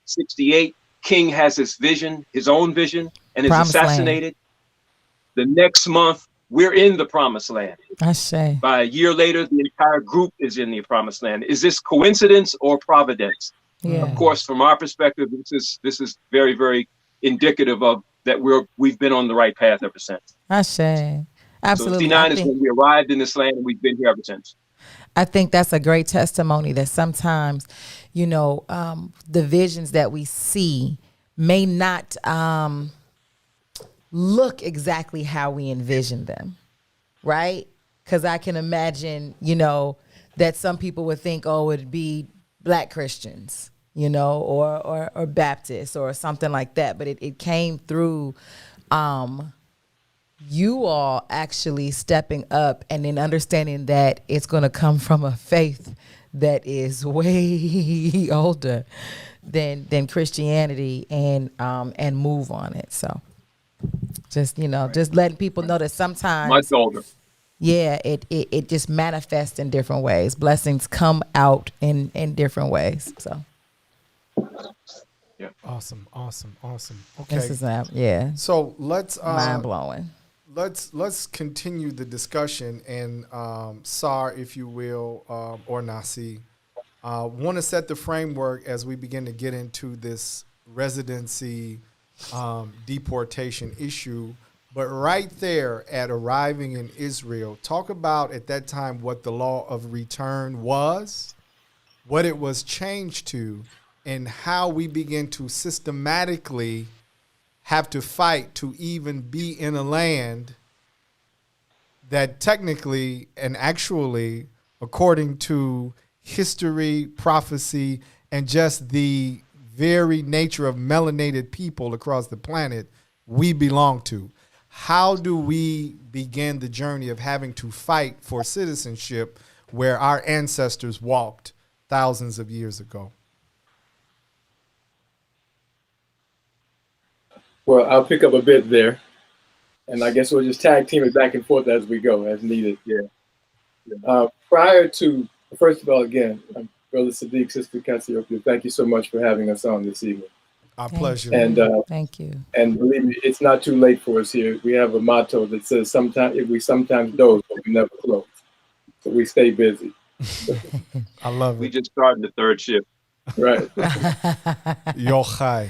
68, King has his vision, his own vision, and is Promised assassinated. The next month, we're in the promised land. I say. By a year later, the entire group is in the promised land. Is this coincidence or providence? Yeah. Of course, from our perspective, this is very, very indicative of that we've been on the right path ever since. I say. Absolutely. So 69 is when we arrived in this land, and we've been here ever since. I think that's a great testimony that sometimes, you know, the visions that we see may not look exactly how we envision them, right? Because I can imagine, you know, that some people would think, oh, it'd be Black Christians, you know, or Baptists or something like that. But it came through you all actually stepping up and then understanding that it's going to come from a faith that is way older than Christianity and move on it. So just, you know, just letting people know that sometimes much older. Yeah, it just manifests in different ways. Blessings come out in different ways. So yeah. Awesome. Okay. This is yeah. So let's mind blowing. Let's continue the discussion, and Sar, if you will, or Nasi, want to set the framework as we begin to get into this residency deportation issue. But right there at arriving in Israel, talk about at that time what the law of return was, what it was changed to, and how we begin to systematically have to fight to even be in a land that technically and actually, according to history, prophecy, and just the very nature of melanated people across the planet, we belong to. How do we begin the journey of having to fight for citizenship where our ancestors walked thousands of years ago? Well, I'll pick up a bit there, and I guess we'll just tag team it back and forth as we go, as needed. Yeah. Prior to, first of all, again, Brother Sadeek, Sister Cassiopeia, thank you so much for having us on this evening. Our pleasure. And thank you. And believe me, it's not too late for us here. We have a motto that says, "Sometimes we sometimes doze, but we never close." So we stay busy. I love it. We just started the third shift. Right. Yochai.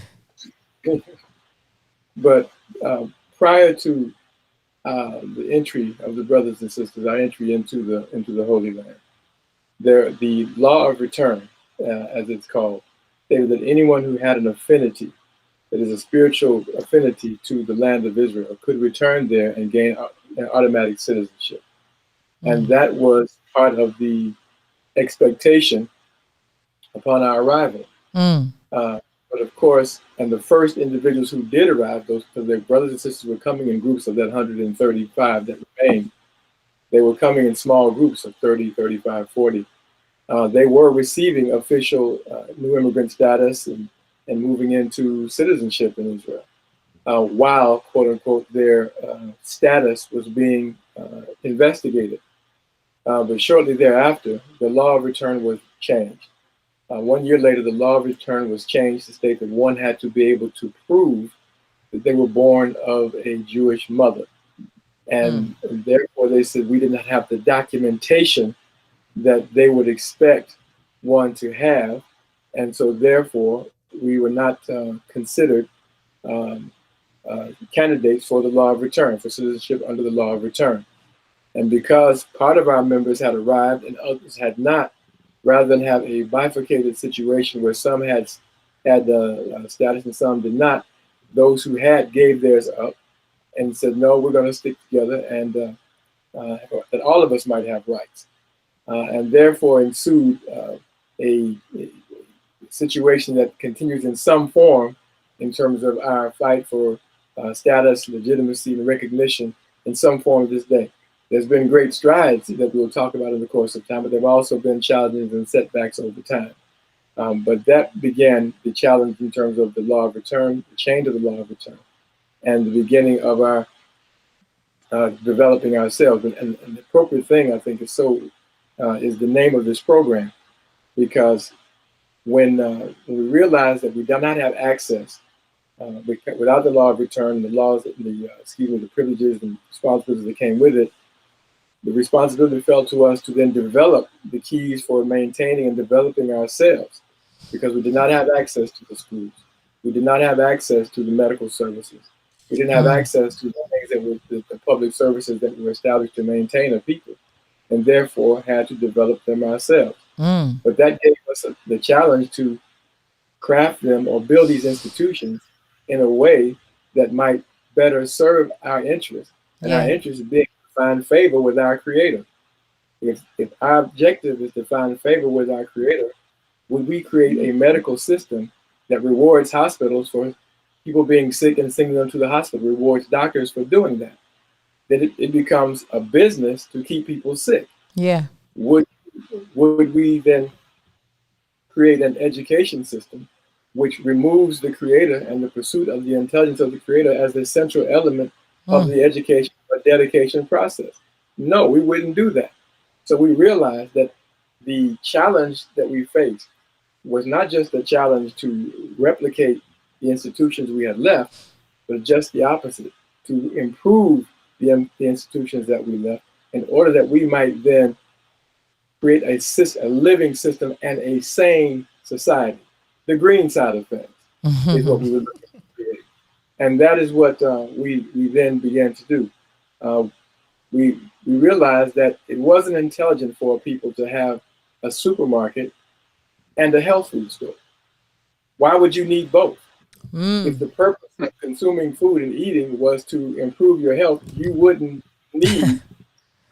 But prior to the entry of the brothers and sisters, our entry into the Holy Land, the law of return, as it's called, stated that anyone who had an affinity, that is a spiritual affinity to the land of Israel, could return there and gain an automatic citizenship. And that was part of the expectation upon our arrival. But of course, and the first individuals who did arrive, those, because their brothers and sisters were coming in groups of that 135 that remained, they were coming in small groups of 30, 35, 40. They were receiving official new immigrant status and moving into citizenship in Israel, while, quote unquote, their status was being investigated. But shortly thereafter, the law of return was changed. 1 year later, the law of return was changed to state that one had to be able to prove that they were born of a Jewish mother. And therefore, they said we did not have the documentation that they would expect one to have. And so therefore, we were not considered candidates for the law of return, for citizenship under the law of return. And because part of our members had arrived and others had not, rather than have a bifurcated situation where some had status and some did not, those who had gave theirs up and said, no, we're going to stick together, and that all of us might have rights. And therefore ensued a situation that continues in some form in terms of our fight for status, legitimacy, and recognition in some form of this day. There's been great strides that we'll talk about in the course of time, but there have also been challenges and setbacks over time. But that began the challenge in terms of the law of return, the change of the law of return, and the beginning of our developing ourselves. And the appropriate thing, I think, is the name of this program, because when we realize that we do not have access without the law of return, the laws, the privileges and responsibilities that came with it, the responsibility fell to us to then develop the keys for maintaining and developing ourselves, because we did not have access to the schools. We did not have access to the medical services. We didn't have access to the things that were the public services that were established to maintain a people, and therefore had to develop them ourselves. But that gave us the challenge to craft them or build these institutions in a way that might better serve our interests, and our interests being to find favor with our Creator. If our objective is to find favor with our Creator, would we create a medical system that rewards hospitals for people being sick and sending them to the hospital, rewards doctors for doing that? Then it becomes a business to keep people sick. Yeah. Would we then create an education system which removes the Creator and the pursuit of the intelligence of the Creator as the central element of the education or dedication process? No, we wouldn't do that. So we realized that the challenge that we faced was not just a challenge to replicate the institutions we had left, but just the opposite, to improve the institutions that we left in order that we might then create a living system and a sane society. The green side of things is what we were looking to create. And that is what we then began to do. We realized that it wasn't intelligent for people to have a supermarket and a health food store. Why would you need both? If the purpose of consuming food and eating was to improve your health, you wouldn't need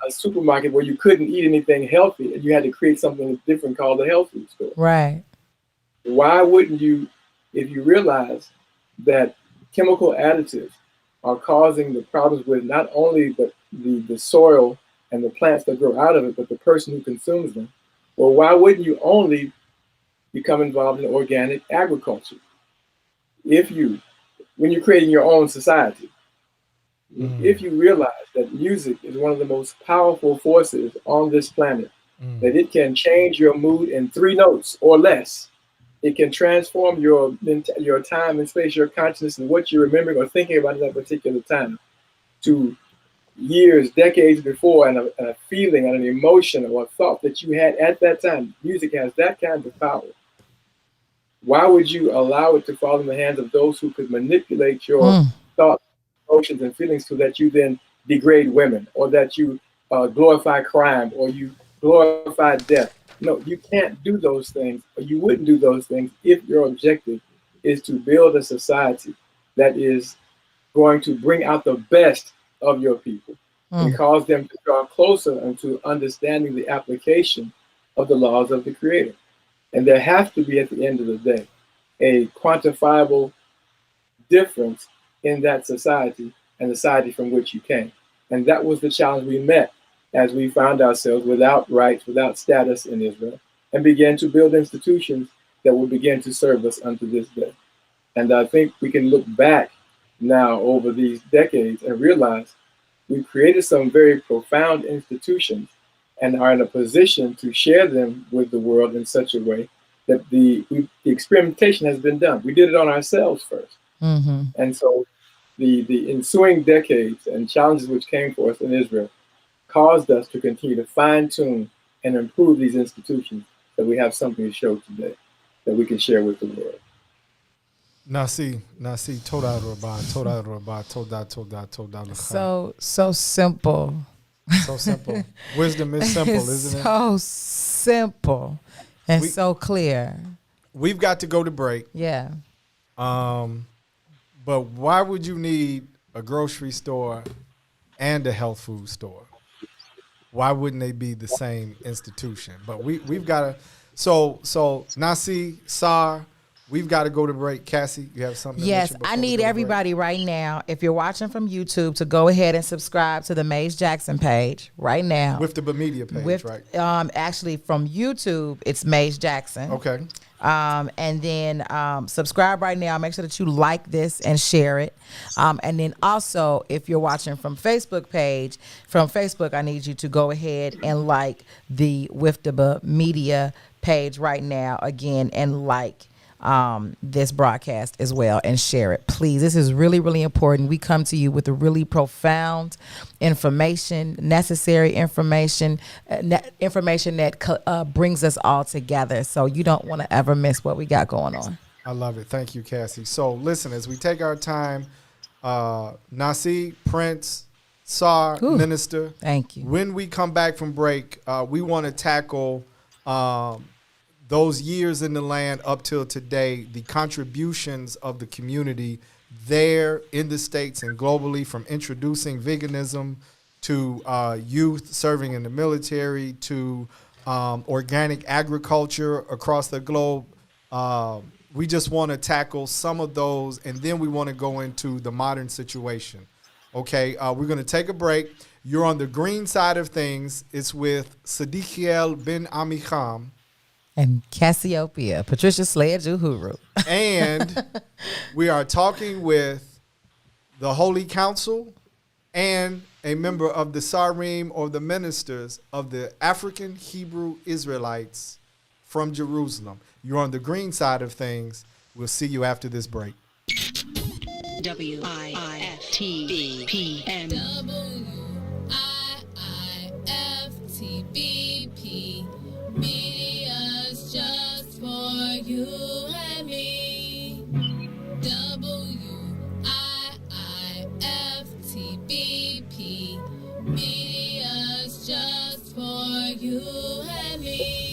a supermarket where you couldn't eat anything healthy and you had to create something different called a health food store. Right. Why wouldn't you, if you realize that chemical additives are causing the problems with not only the soil and the plants that grow out of it, but the person who consumes them? Well, why wouldn't you only become involved in organic agriculture? When you're creating your own society, if you realize that music is one of the most powerful forces on this planet, that it can change your mood in 3 notes or less, it can transform your time and space, your consciousness, and what you're remembering or thinking about at that particular time to years, decades before, and a feeling and an emotion or a thought that you had at that time. Music has that kind of power. Why would you allow it to fall in the hands of those who could manipulate your thoughts, emotions, and feelings so that you then degrade women, or that you glorify crime, or you glorify death? No, you can't do those things, or you wouldn't do those things if your objective is to build a society that is going to bring out the best of your people and cause them to draw closer into understanding the application of the laws of the Creator. And there has to be, at the end of the day, a quantifiable difference in that society and the society from which you came. And that was the challenge we met as we found ourselves without rights, without status in Israel, and began to build institutions that will begin to serve us unto this day. And I think we can look back now over these decades and realize we've created some very profound institutions and are in a position to share them with the world in such a way that the experimentation has been done. We did it on ourselves first. And so the ensuing decades and challenges which came for us in Israel caused us to continue to fine-tune and improve these institutions, that we have something to show today that we can share with the world. Nasi, Toda Rabah, Toda. So simple. So simple. Wisdom is simple, isn't it? So simple and so clear. We've got to go to break. Yeah. But why would you need a grocery store and a health food store? Why wouldn't they be the same institution? But we've got to. So Nasi, Sar, we've got to go to break. Cassie, you have something? Yes, I need everybody right now, if you're watching from YouTube, to go ahead and subscribe to the Maze Jackson page right now. With the Media page, right? Actually, from YouTube, it's Maze Jackson. Okay. And then subscribe right now. Make sure that you like this and share it. And then also, if you're watching from Facebook page, from Facebook, I need you to go ahead and like the With Media page right now again, and like this broadcast as well, and share it, please. This is really, really important. We come to you with a really profound information, necessary information, information that brings us all together. So you don't want to ever miss what we got going on. I love it. Thank you, Cassie. So listen, as we take our time, Nasi, Prince, Sar, Minister. Thank you. When we come back from break, we want to tackle those years in the land up till today, the contributions of the community there in the States and globally, from introducing veganism to youth serving in the military to organic agriculture across the globe. We just want to tackle some of those, and then we want to go into the modern situation. Okay, we're going to take a break. You're on the green side of things. It's with Sadeek bin Amicham. And Cassiopeia, Patricia Sledge Uhuru. And we are talking with the Holy Council and a member of the Sarim, or the ministers of the African Hebrew Israelites from Jerusalem. You're on the green side of things. We'll see you after this break. WIIFTBPM. WIIFTBP. Media's just for you and me. WIIFTBP. Media's just for you and me.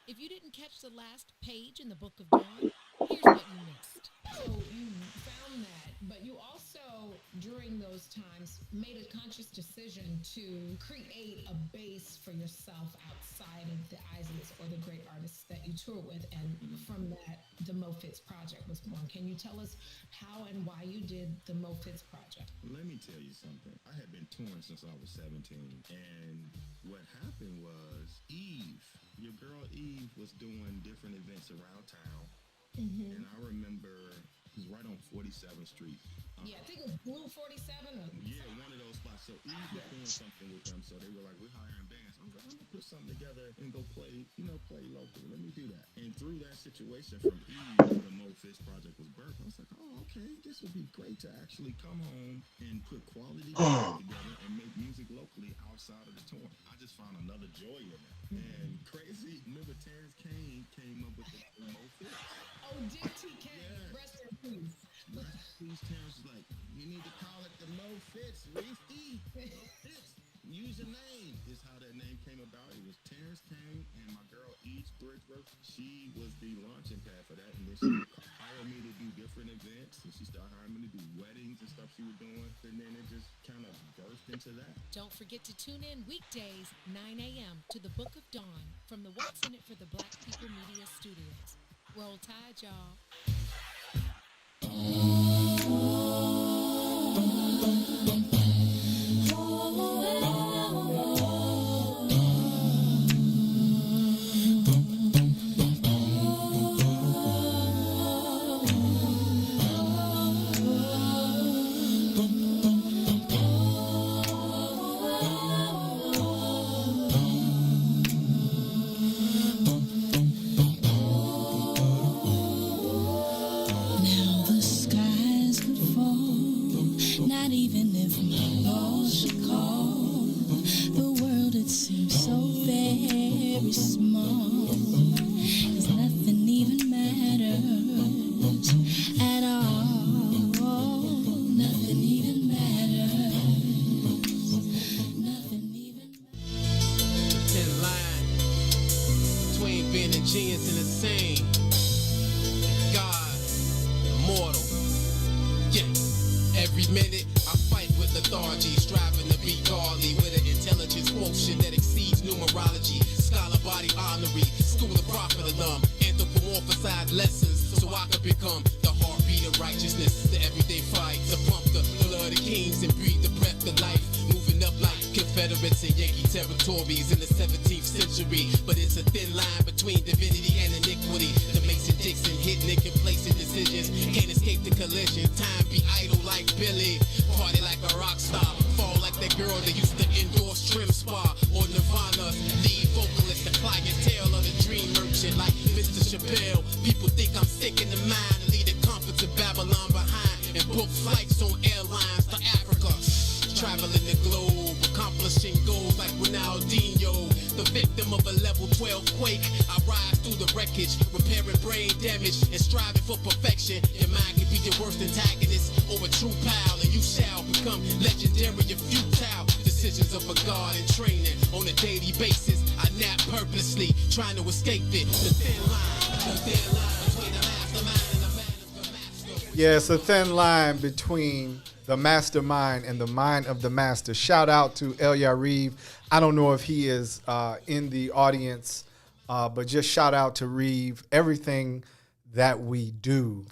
If you didn't catch the last page in the Book of Dawn, here's what you missed. So you found that, but you also, during those times, made a conscious decision to create a base for yourself outside of the Isaacs or the great artists that you tour with, and from that, the Mo Fitz Project was born. Can you tell us how and why you did the Mo Fitz Project? Let me tell you something. I had been touring since I was 17, and what happened was Eve, your girl Eve, was doing different events around town, and I remember it was right on 47th Street. Yeah, I think it was Blue 47. Yeah, one of those spots. So Eve was doing something with them, so they were like, we're hiring bands. I'm like, I'm gonna put something together and go play, play local. Let me do that. And through that situation from Eve, the Mo Fitz Project was birthed. I was like, oh, okay, this would be great to actually come home and put quality music together and make music locally outside of the tour. I just found another joy in it. And crazy, remember Terrence Kane came up with the Mo Fitz. Oh, DTK, rest in peace. Please, Terrence was like, you need to call it the Mo Fitz, Reefy. Mo Fitz. Use your name. Is how that name came about. It was Terrence Kane and my girl Eve Bridgeworth. She was the launching pad for that, and then she hired me to do different events, and she started hiring me to do weddings and stuff she was doing, and then it just kind of burst into that. Don't forget to tune in weekdays, 9 a.m. to the Book of Dawn from the What's in It for the Black People Media Studios. Roll Tide, y'all. Small. being a genius and insane. God, immortal. Yeah. Every minute I fight with lethargy, striving to be godly with an intelligence quotient that exceeds numerology. Scholar body honorary, school of prophet alum, anthropomorphized lessons so I could become the heartbeat of righteousness. The everyday fight to pump the blood of kings and breathe the breath of life. Moving up like Confederates and Yankee territories in the 17th century. But it's a thin line between divinity and iniquity. The Mason-Dixon hit Nick and placing decisions. Can't escape the collision. Time be idle like Billy. Party like a rock star. Fall like that girl that used to endorse Trim Spa or Nirvana's lead vocalist. The clientele of the dream merchant like Mr. Chappelle. People think I'm sick in the mind and leave the comforts of Babylon behind and book flights on airlines to Africa. Traveling the globe, accomplishing goals like Ronaldinho. The victim of a level 12 quake, I rise through the wreckage, repairing brain damage and striving for perfection. Your mind can be your worst antagonist or a true pal, and you shall become legendary and futile. Decisions of a god in training on a daily basis. I nap purposely, trying to escape it. The thin line between the mastermind and the man of the master. Yeah, it's a thin line between the mastermind and the mind of the master. Shout out to El Yariv. I don't know if he is in the audience, but just shout out to Reeve. Everything that we do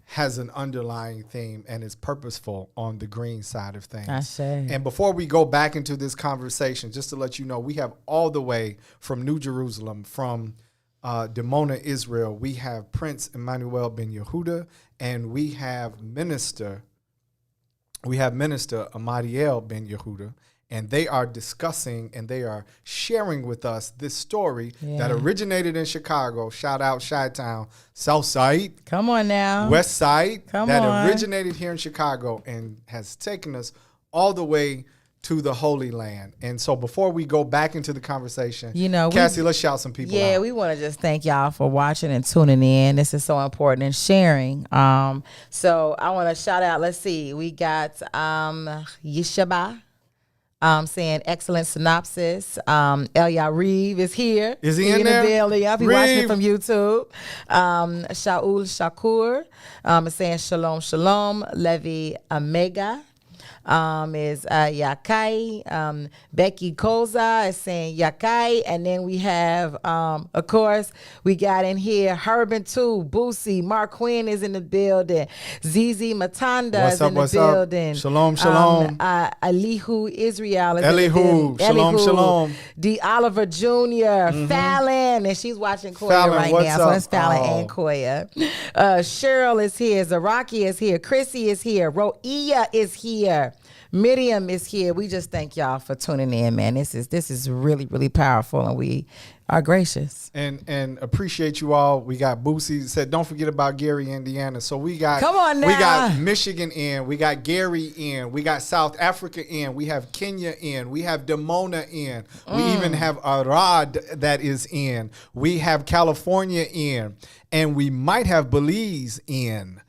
has an underlying theme and is purposeful on the green side of things. I say. And before we go back into this conversation, just to let you know, we have all the way from New Jerusalem, from Dimona, Israel, we have Prince Emmanuel Ben Yehuda, and we have Minister Amadiel Ben Yehuda, and they are discussing and they are sharing with us this story that originated in Chicago. Shout out Chi-Town, South Side. Come on now. West Side. Come that on. originated here in Chicago and has taken us all the way to the Holy Land. And so before we go back into the conversation, Cassie, let's shout some people out. Yeah, we want to just thank y'all for watching and tuning in. This is so important and sharing. So I want to shout out, let's see, we got Yishaba saying excellent synopsis. El Yariv is here. Is he in there? The building. I'll be watching it from YouTube. Shaul Shakur is saying shalom, shalom. Levi Omega is Yakai. Becky Koza is saying Yakai. And then we have, of course, we got in here Herban too, Boosie, Mark Quinn is in the building. Zizi Matanda is in the building. Shalom, shalom. Elihu Israel is Elihu, in the building. shalom, shalom. D. Oliver Jr., Fallon, and she's watching Koya Fallon, right what's now. So up? that's Fallon and Koya. Cheryl is here. Zaraki is here. Chrissy is here. Roia is here. Miriam is here. We just thank y'all for tuning in, man. This is really, really powerful, and we are gracious. And appreciate you all. We got Boosie said, don't forget about Gary, Indiana. So we got, come on now. We got Michigan in, we got Gary in, we got South Africa in, we have Kenya in, we have Dimona in, we even have Arad that is in, we have California in, and we might have Belize in.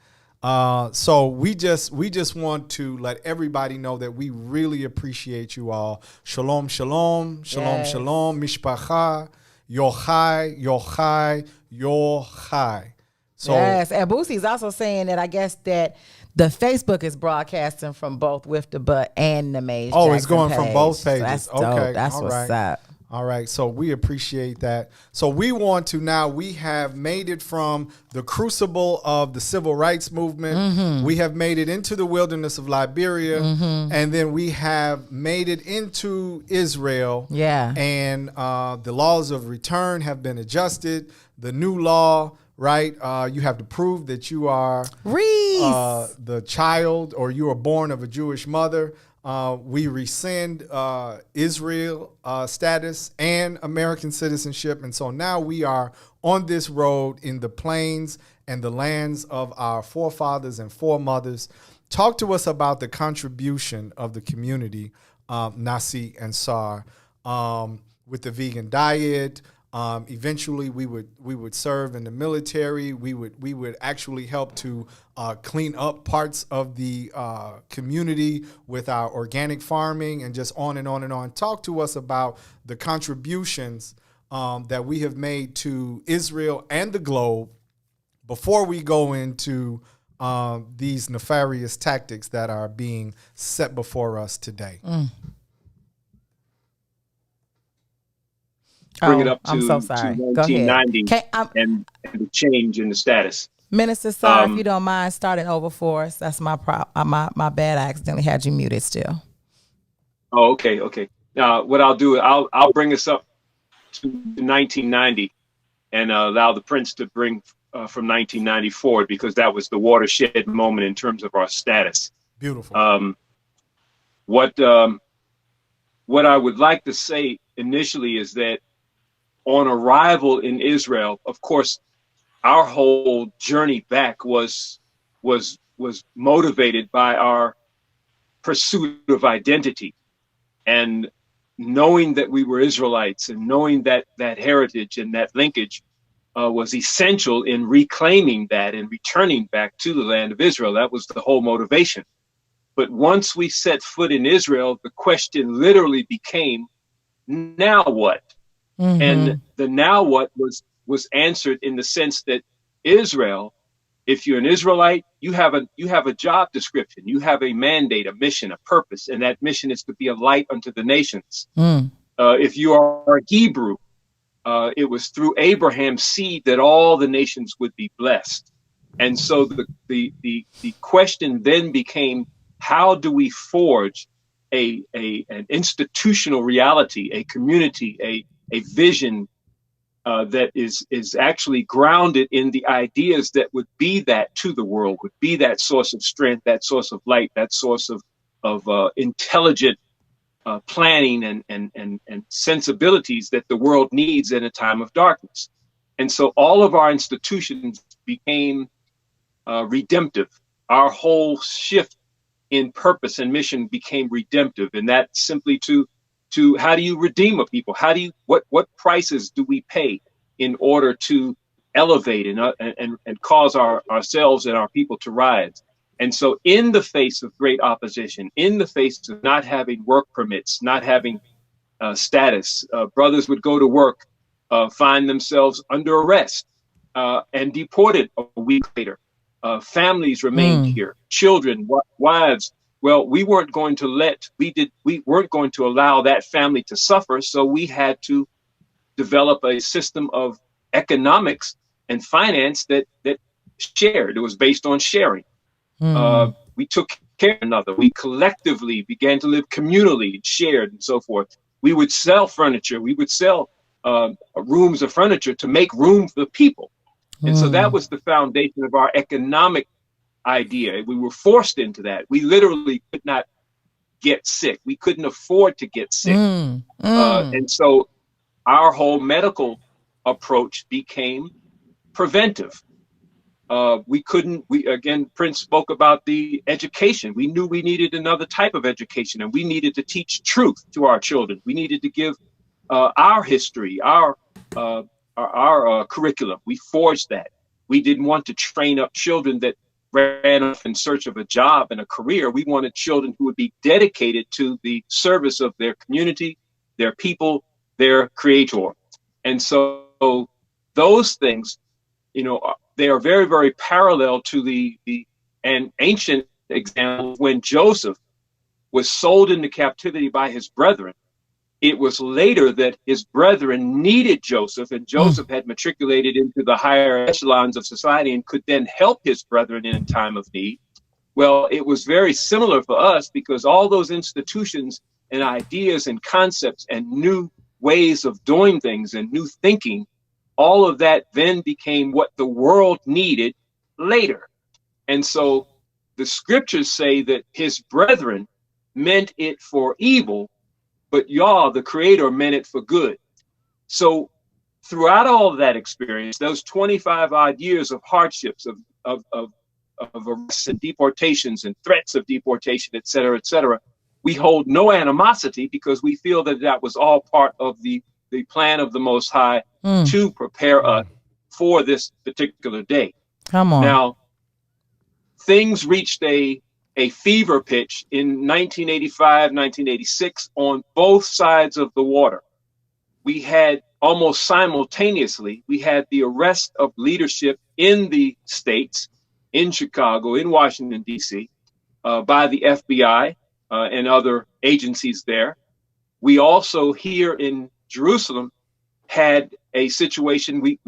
So we just want to let everybody know that we really appreciate you all. Shalom, shalom, shalom, shalom, mishpacha, yochai, yochai, yochai. So yes, and Boosie's also saying that I guess that the Facebook is broadcasting from both With the Butt and the Maze. Oh, Jackson it's going page. from both pages. So that's okay, dope. That's all what's right. up. All right, so we appreciate that. So we want to now, we have made it from the crucible of the civil rights movement. We have made it into the wilderness of Liberia. And then we have made it into Israel. Yeah. And the laws of return have been adjusted. The new law, right? You have to prove that you are the child or you are born of a Jewish mother. We rescind Israel status and American citizenship. And so now we are on this road in the plains and the lands of our forefathers and foremothers. Talk to us about the contribution of the community, Nasi and Sar, with the vegan diet. Eventually, we would serve in the military. We would actually help to clean up parts of the community with our organic farming, and just on and on and on. Talk to us about the contributions that we have made to Israel and the globe before we go into these nefarious tactics that are being set before us today? Bring it up to, I'm so sorry. to Go ahead. 1990 and the change in the status. Minister Sar, if you don't mind starting over for us. That's my my bad. I accidentally had you muted still. Oh, okay. What I'll do, I'll bring us up to 1990 and allow the Prince to bring from 1990 forward, because that was the watershed moment in terms of our status. Beautiful. What I would like to say initially is that on arrival in Israel, of course, our whole journey back was motivated by our pursuit of identity, and knowing that we were Israelites and knowing that heritage and that linkage was essential in reclaiming that and returning back to the land of Israel. That was the whole motivation. But once we set foot in Israel, the question literally became, now what? And the now what was answered in the sense that Israel, if you're an Israelite, you have a job description, you have a mandate, a mission, a purpose, and that mission is to be a light unto the nations. If you are a Hebrew, it was through Abraham's seed that all the nations would be blessed. And so the question then became, how do we forge an institutional reality, a community, a vision that is actually grounded in the ideas that would be that to the world, would be that source of strength, that source of light, that source of intelligent planning and sensibilities that the world needs in a time of darkness. And so all of our institutions became redemptive. Our whole shift in purpose and mission became redemptive, and that's simply to how do you redeem a people? What prices do we pay in order to elevate and cause ourselves and our people to rise? And so in the face of great opposition, in the face of not having work permits, not having status, brothers would go to work, find themselves under arrest and deported a week later. Families remained here, children, wives. Well, we weren't going to allow that family to suffer. So we had to develop a system of economics and finance that shared. It was based on sharing. We took care of another. We collectively began to live communally, shared, and so forth. We would sell furniture. We would sell rooms of furniture to make room for the people. And so that was the foundation of our economic idea. We were forced into that. We literally could not get sick. We couldn't afford to get sick. And so our whole medical approach became preventive. Again, Prince spoke about the education. We knew we needed another type of education, and we needed to teach truth to our children. We needed to give our history, our curriculum. We forged that. We didn't want to train up children that ran off in search of a job and a career. We wanted children who would be dedicated to the service of their community, their people, their creator. And so those things, they are very, very parallel to an ancient example when Joseph was sold into captivity by his brethren. It was later that his brethren needed Joseph, and Joseph had matriculated into the higher echelons of society and could then help his brethren in time of need. Well, it was very similar for us, because all those institutions and ideas and concepts and new ways of doing things and new thinking, all of that then became what the world needed later. And so the scriptures say that his brethren meant it for evil, but Yah, the creator, meant it for good. So throughout all of that experience, those 25 odd years of hardships, of arrests and deportations and threats of deportation, et cetera, we hold no animosity, because we feel that was all part of the plan of the Most High to prepare us for this particular day. Come on. Now, things reached a fever pitch in 1985, 1986 on both sides of the water. we had almost simultaneously, we had the arrest of leadership in the states, in Chicago, in Washington, D.C., by the FBI and other agencies there. We also here in Jerusalem had a situation, we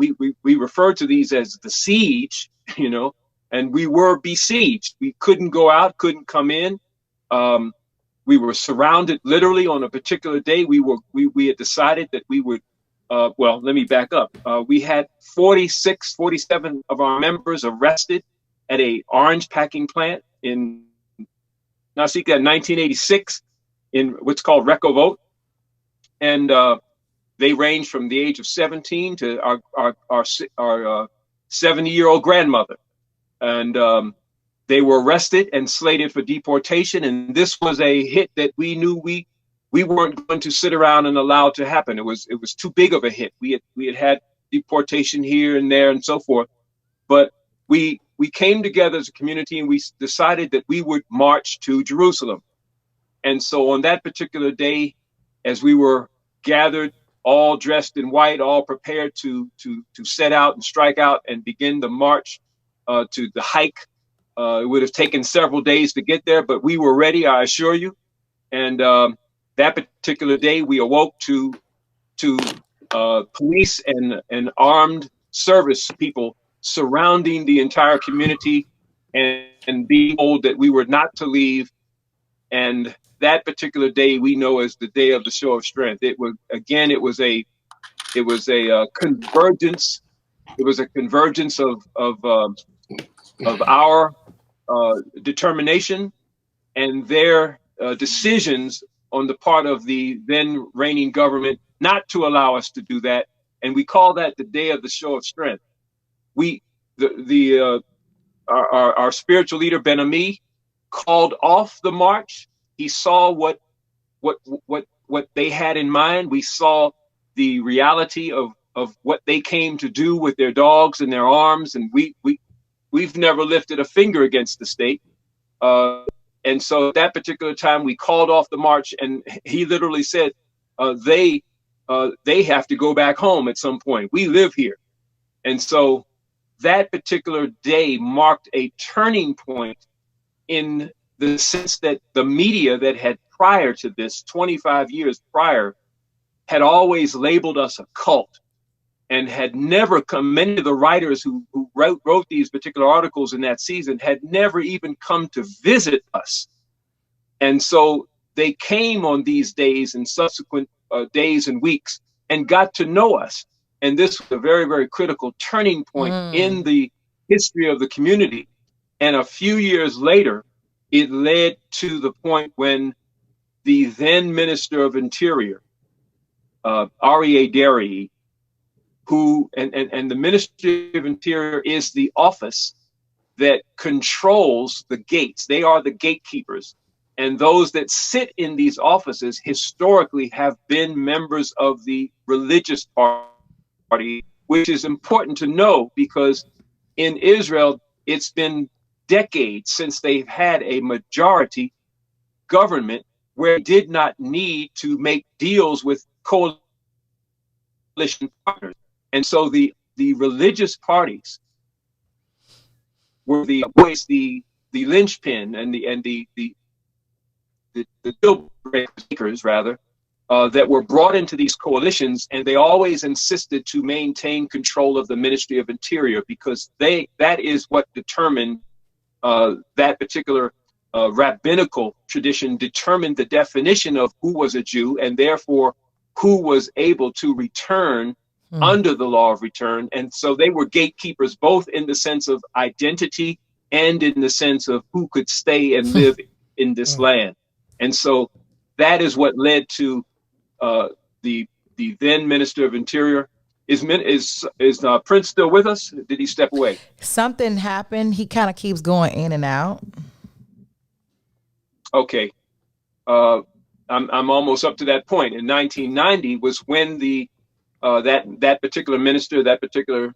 refer to these as the siege, you know, and we were besieged. We couldn't go out, couldn't come in. We were surrounded literally on a particular day. We had decided that we would, well, let me back up. We had 47 of our members arrested at a orange packing plant in Nasika in 1986 in what's called Rehovot. And they range from the age of 17 to our 70-year-old grandmother. And they were arrested and slated for deportation. And this was a hit that we knew we weren't going to sit around and allow to happen. It was too big of a hit. We had deportation here and there and so forth. But we came together as a community and we decided that we would march to Jerusalem. And so on that particular day, as we were gathered, all dressed in white, all prepared to set out and strike out and begin the march to the hike. It would have taken several days to get there, but we were ready, I assure you. And that particular day, we awoke to police and armed service people surrounding the entire community and being told that we were not to leave. And that particular day we know as the day of the show of strength. It was a convergence. It was a convergence of our determination and their decisions on the part of the then reigning government not to allow us to do that. And we call that the day of the show of strength. Our spiritual leader Ben Ami called off the march. He saw what they had in mind. We saw the reality of what they came to do with their dogs and their arms, and we've never lifted a finger against the state. And so at that particular time, we called off the march, and he literally said, they have to go back home at some point. We live here. And so that particular day marked a turning point in the sense that the media that had prior to this, 25 years prior, had always labeled us a cult and had never come. Many of the writers who wrote these particular articles in that season had never even come to visit us. And so they came on these days and subsequent days and weeks and got to know us. And this was a very, very critical turning point in the history of the community. And a few years later, it led to the point when the then Minister of Interior, R.E.A. Derry, who, and the Ministry of Interior is the office that controls the gates. They are the gatekeepers. And those that sit in these offices historically have been members of the religious party, which is important to know because in Israel, it's been decades since they've had a majority government where they did not need to make deals with coalition partners. And so the religious parties were the linchpin and the deal breakers rather that were brought into these coalitions, and they always insisted to maintain control of the Ministry of Interior because that is what determined that particular rabbinical tradition determined the definition of who was a Jew and therefore who was able to return under the law of return. And so they were gatekeepers, both in the sense of identity and in the sense of who could stay and live in this land. And so that is what led to the then Minister of Interior. Is Prince still with us? Did he step away? Something happened. He kind of keeps going in and out. Okay. I'm almost up to that point. In 1990 was when the that particular minister, that particular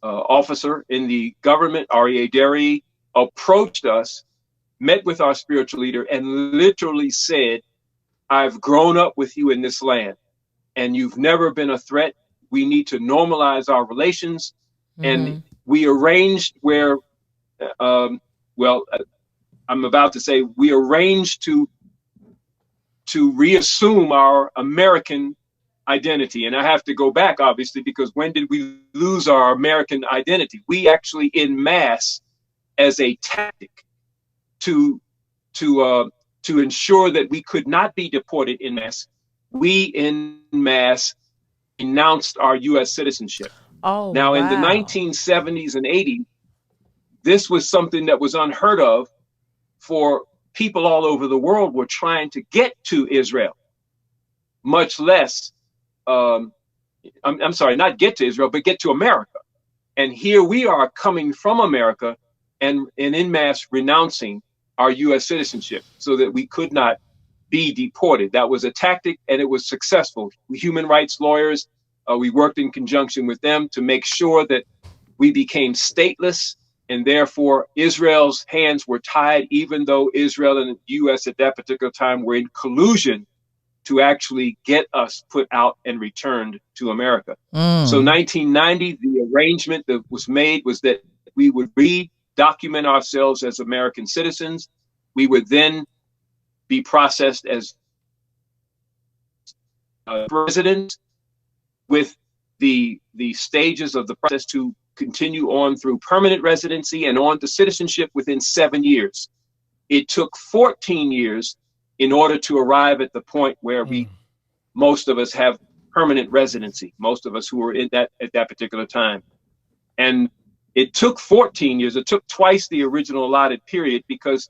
officer in the government, R.E.A. Derry, approached us, met with our spiritual leader, and literally said, "I've grown up with you in this land. and you've never been a threat. We need to normalize our relations. And we arranged where, I'm about to say, we arranged to reassume our American identity. And I have to go back, obviously, because when did we lose our American identity? We actually, in mass, as a tactic to ensure that we could not be deported in mass, we in mass renounced our U.S. citizenship. Now, in the 1970s and 80s, this was something that was unheard of, for people all over the world were trying to get to Israel, much less, I'm sorry, not get to Israel, but get to America. And here we are coming from America and en masse renouncing our U.S. citizenship so that we could not be deported. That was a tactic, and it was successful. Human rights lawyers, we worked in conjunction with them to make sure that we became stateless, and therefore Israel's hands were tied, even though Israel and the U.S. at that particular time were in collusion to actually get us put out and returned to America. So 1990, the arrangement that was made was that we would document ourselves as American citizens. We would then be processed as residents, with the stages of the process to continue on through permanent residency and on to citizenship within 7 years. It took 14 years in order to arrive at the point where most of us have permanent residency, most of us who were in that at that particular time. And it took 14 years. It took twice the original allotted period, because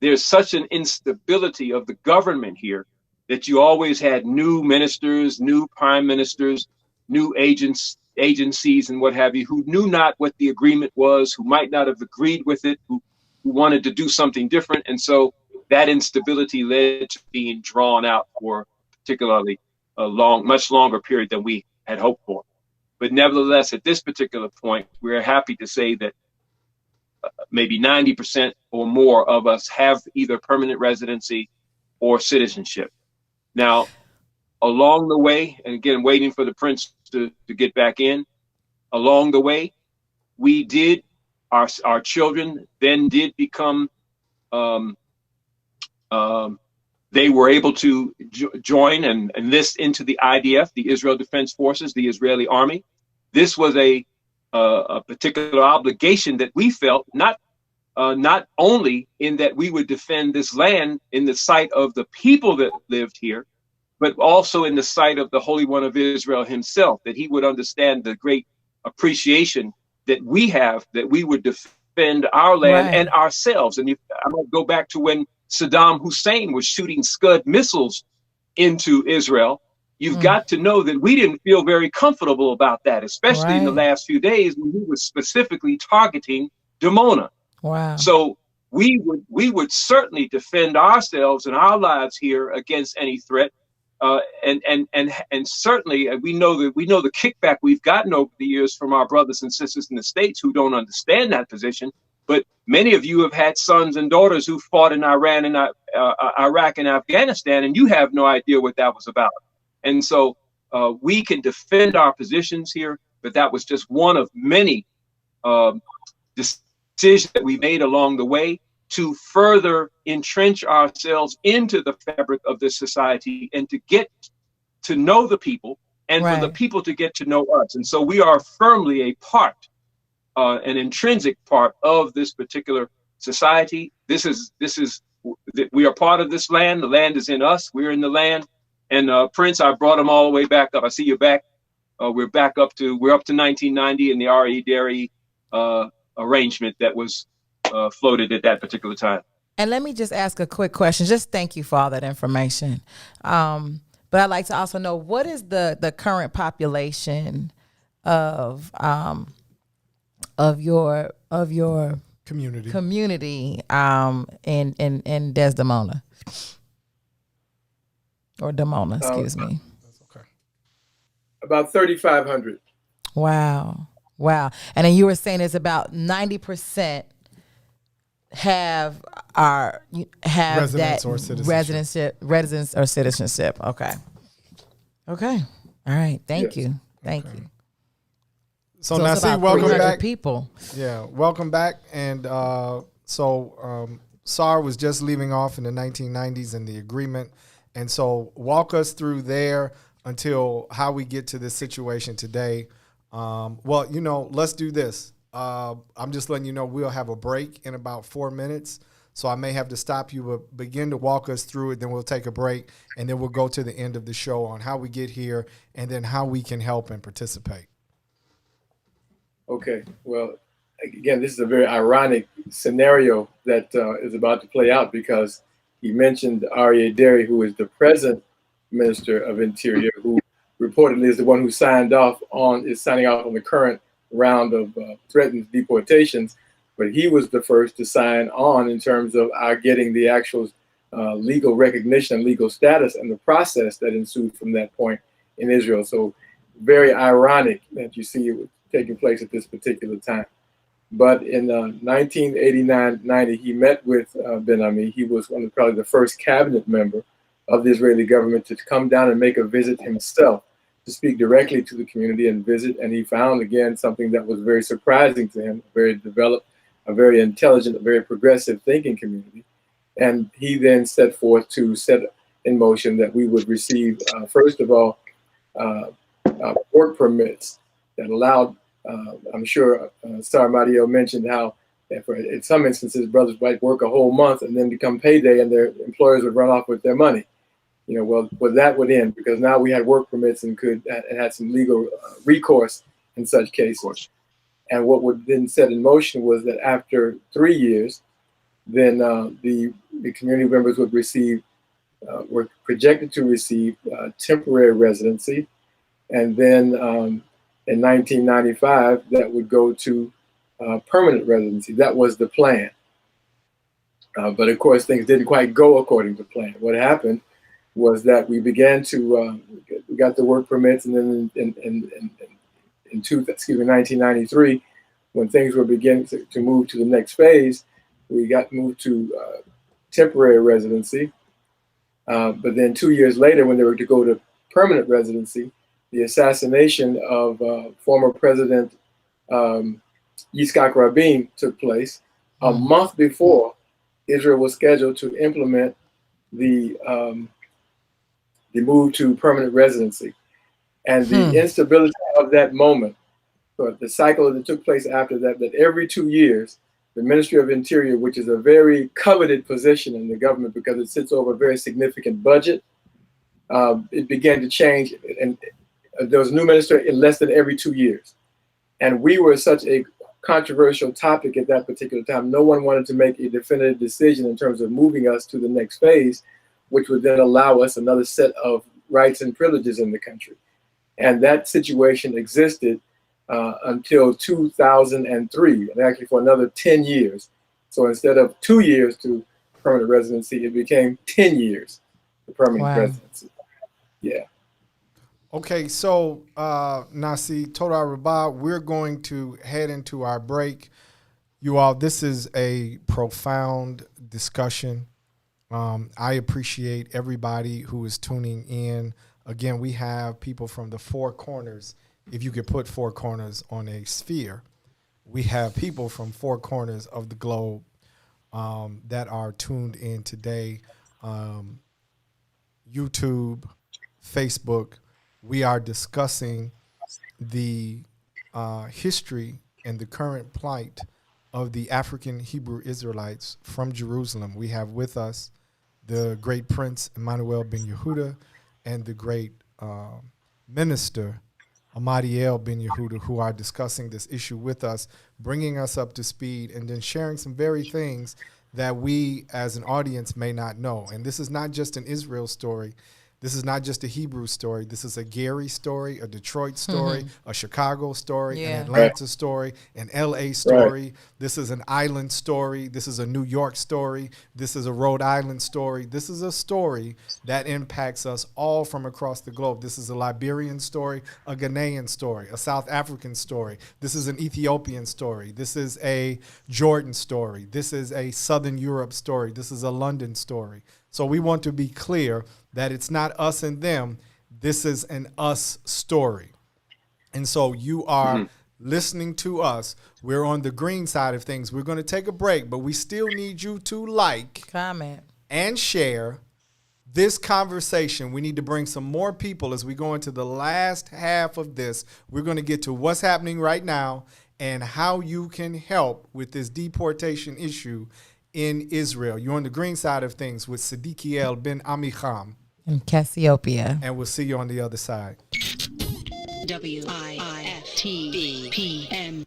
there's such an instability of the government here that you always had new ministers, new prime ministers, new agencies and what have you, who knew not what the agreement was, who might not have agreed with it, who wanted to do something different. And so that instability led to being drawn out for particularly a much longer period than we had hoped for. But nevertheless, at this particular point, we're happy to say that maybe 90% or more of us have either permanent residency or citizenship. Now, along the way, and again, waiting for the prince to get back in, along the way, we did, our children then did become, they were able to join and enlist into the IDF, the Israel Defense Forces, the Israeli Army. This was a particular obligation that we felt, not only in that we would defend this land in the sight of the people that lived here, but also in the sight of the Holy One of Israel himself, that he would understand the great appreciation that we have, that we would defend our land and ourselves. And I'm going to go back to when Saddam Hussein was shooting Scud missiles into Israel. You've got to know that we didn't feel very comfortable about that, especially in the last few days when he was specifically targeting Dimona. So we would certainly defend ourselves and our lives here against any threat. And certainly we know the kickback we've gotten over the years from our brothers and sisters in the States who don't understand that position. But many of you have had sons and daughters who fought in Iran and Iraq and Afghanistan, and you have no idea what that was about. And so we can defend our positions here, but that was just one of many decisions that we made along the way to further entrench ourselves into the fabric of this society and to get to know the people and for the people to get to know us. And so we are firmly a part, an intrinsic part of this particular society. We are part of this land. The land is in us. We're in the land. And Prince, I brought him all the way back up. I see you back. We're up to 1990 in the R.E. Dairy arrangement that was floated at that particular time. And let me just ask a quick question. Just thank you for all that information. But I'd like to also know, what is the current population of your community in Desdemona? Or Dimona, excuse me. That's okay. About 3,500. Wow. And then you were saying it's about 90% have residence that or citizenship. residence or citizenship. Okay. All right. Thank Yes. you. Thank you. So it's Nasi, about welcome 300 back. people. Yeah, welcome back. And SAR was just leaving off in the 1990s in the agreement. And so walk us through there until how we get to this situation today. Well, let's do this. I'm just letting you know we'll have a break in about 4 minutes. So I may have to stop you, but begin to walk us through it. Then we'll take a break, and then we'll go to the end of the show on how we get here and then how we can help and participate. Okay. Well, again, this is a very ironic scenario that is about to play out because he mentioned Aryeh Deri, who is the present Minister of Interior, who reportedly is the one who is signing off on the current round of threatened deportations. But he was the first to sign on in terms of our getting the actual legal recognition and legal status and the process that ensued from that point in Israel. So very ironic that you see it taking place at this particular time. But in 1989-90, he met with Ben-Ami. He was probably the first cabinet member of the Israeli government to come down and make a visit himself to speak directly to the community and visit. And he found, again, something that was very surprising to him, very developed, a very intelligent, a very progressive thinking community. And he then set forth to set in motion that we would receive, first of all, work permits that allowed, I'm sure Star Mario mentioned how in some instances brothers might work a whole month and then become payday and their employers would run off with their money. Well, that would end because now we had work permits and had some legal recourse in such cases. And what would then set in motion was that after 3 years, then the community members would were projected to receive temporary residency. And then in 1995, that would go to permanent residency. That was the plan. But of course, things didn't quite go according to plan. What happened was that we began to, we got the work permits, and then in 1993, when things were beginning to move to the next phase, we got moved to temporary residency. But then 2 years later, when they were to go to permanent residency, the assassination of former President Yitzhak Rabin took place a month before Israel was scheduled to implement the move to permanent residency. And the instability of that moment, but the cycle that took place after that every 2 years, the Ministry of Interior, which is a very coveted position in the government because it sits over a very significant budget, it began to change. And there was a new minister in less than every 2 years. And we were such a controversial topic at that particular time. No one wanted to make a definitive decision in terms of moving us to the next phase, which would then allow us another set of rights and privileges in the country. And that situation existed until 2003, and actually for another 10 years. So instead of 2 years to permanent residency, it became 10 years to permanent residency. Yeah. Okay, so Nasi, Toda Rabah, we're going to head into our break. You all, this is a profound discussion. I appreciate everybody who is tuning in. Again, we have people from the four corners. If you could put four corners on a sphere, we have people from four corners of the globe that are tuned in today. YouTube, Facebook. We are discussing the history and the current plight of the African Hebrew Israelites from Jerusalem. We have with us the great Prince Emmanuel Ben Yehuda and the great minister Ahmadiel Ben Yehuda, who are discussing this issue with us, bringing us up to speed, and then sharing some very things that we as an audience may not know. And this is not just an Israel story. This is not just a Hebrew story. This is a Gary story, a Detroit story, a Chicago story, an Atlanta story, an LA story. Right. This is an island story. This is a New York story. This is a Rhode Island story. This is a story that impacts us all from across the globe. This is a Liberian story, a Ghanaian story, a South African story. This is an Ethiopian story. This is a Jordan story. This is a Southern Europe story. This is a London story. So we want to be clear that it's not us and them. This is an us story. And so you are listening to us. We're on the green side of things. We're going to take a break, but we still need you to like, comment, and share this conversation. We need to bring some more people as we go into the last half of this. We're going to get to what's happening right now and how you can help with this deportation issue in Israel. You're on the green side of things with Sadeek Ben Amicham and Cassiopeia. And we'll see you on the other side. WIIFTBPM.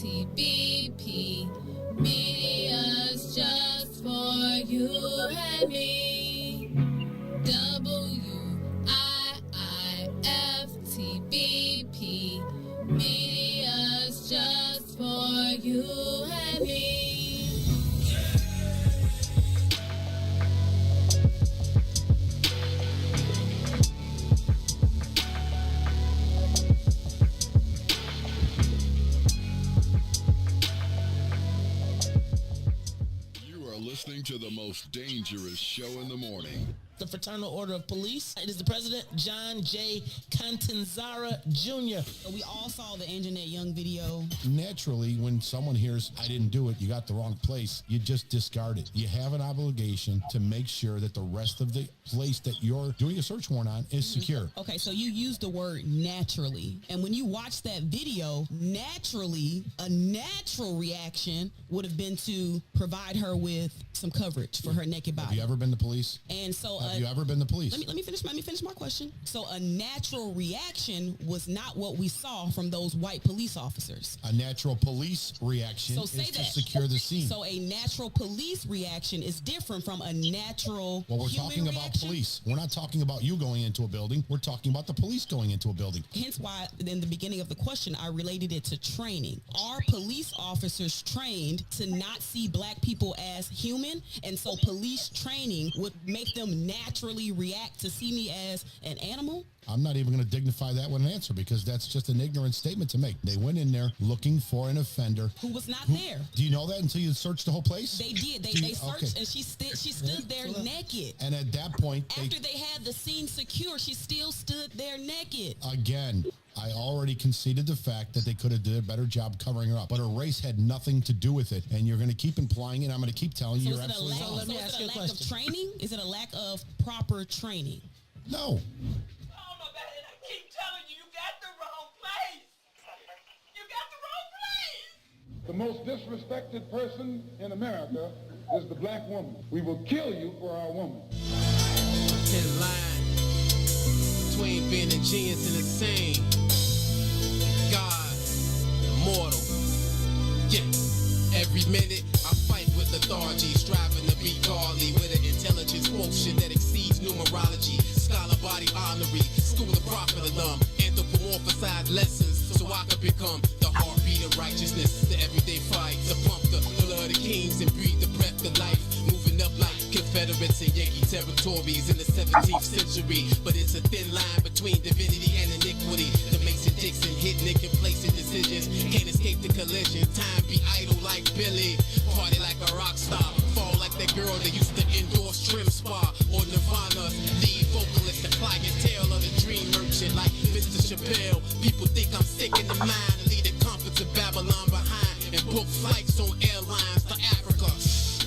WIIFTBP. Media's just for you and me. WIIFTBP. Media's just for you and me. Listening to the most dangerous show in the morning. The Fraternal Order of Police. It is the President, John J. Catanzara Jr. We all saw the Internet Young video. Naturally, when someone hears, I didn't do it, you got the wrong place, you just discard it. You have an obligation to make sure that the rest of the place that you're doing a search warrant on is secure. Okay, so you used the word naturally. And when you watch that video, naturally, a natural reaction would have been to provide her with some coverage for her naked body. Have you ever been to police? And so have you ever been to police? Let me finish my question. So a natural reaction was not what we saw from those white police officers. A natural police reaction is to secure the scene. So a natural police reaction is different from a natural Well, we're talking reaction. about police. We're not talking about you going into a building. We're talking about the police going into a building. Hence why in the beginning of the question, I related it to training. Are police officers trained to not see black people as human? And so police training would make them naturally react to see me as an animal? I'm not even going to dignify that with an answer because that's just an ignorant statement to make. They went in there looking for an offender who was not there. Do you know that until you searched the whole place? They did. They searched, and she stood there naked. And at that point, after they had the scene secure, she still stood there naked. Again, I already conceded the fact that they could have did a better job covering her up, but her race had nothing to do with it. And you're going to keep implying it. I'm going to keep telling you you're absolutely wrong. Let me ask you a question. Of training? Is it a lack of proper training? No. Keep telling you, you got the wrong place. You got the wrong place. The most disrespected person in America is the black woman. We will kill you for our woman. Thin line between being a genius and insane. God, immortal. Yeah. Every minute I fight with lethargy, striving to be godly with an intelligence quotient that exceeds numerology. Scholar body honorary, school of prophet alum, anthropomorphized lessons so I could become the heartbeat of righteousness, the everyday fight to pump the blood of kings and breathe the breath of life, moving up like Confederates and Yankee territories in the 17th century. But it's a thin line between divinity and iniquity. The Mason-Dixon hidden and complacent decisions can't escape the collision. Time be idle like Billy, party like a rock star, fall like that girl that used to endorse Trim Spa or Nirvana. Lead vocalist, the clientele of the dream merchant like Mr. Chappelle. People think I'm sick in the mind and leave the comforts of Babylon behind and book flights on airlines to Africa.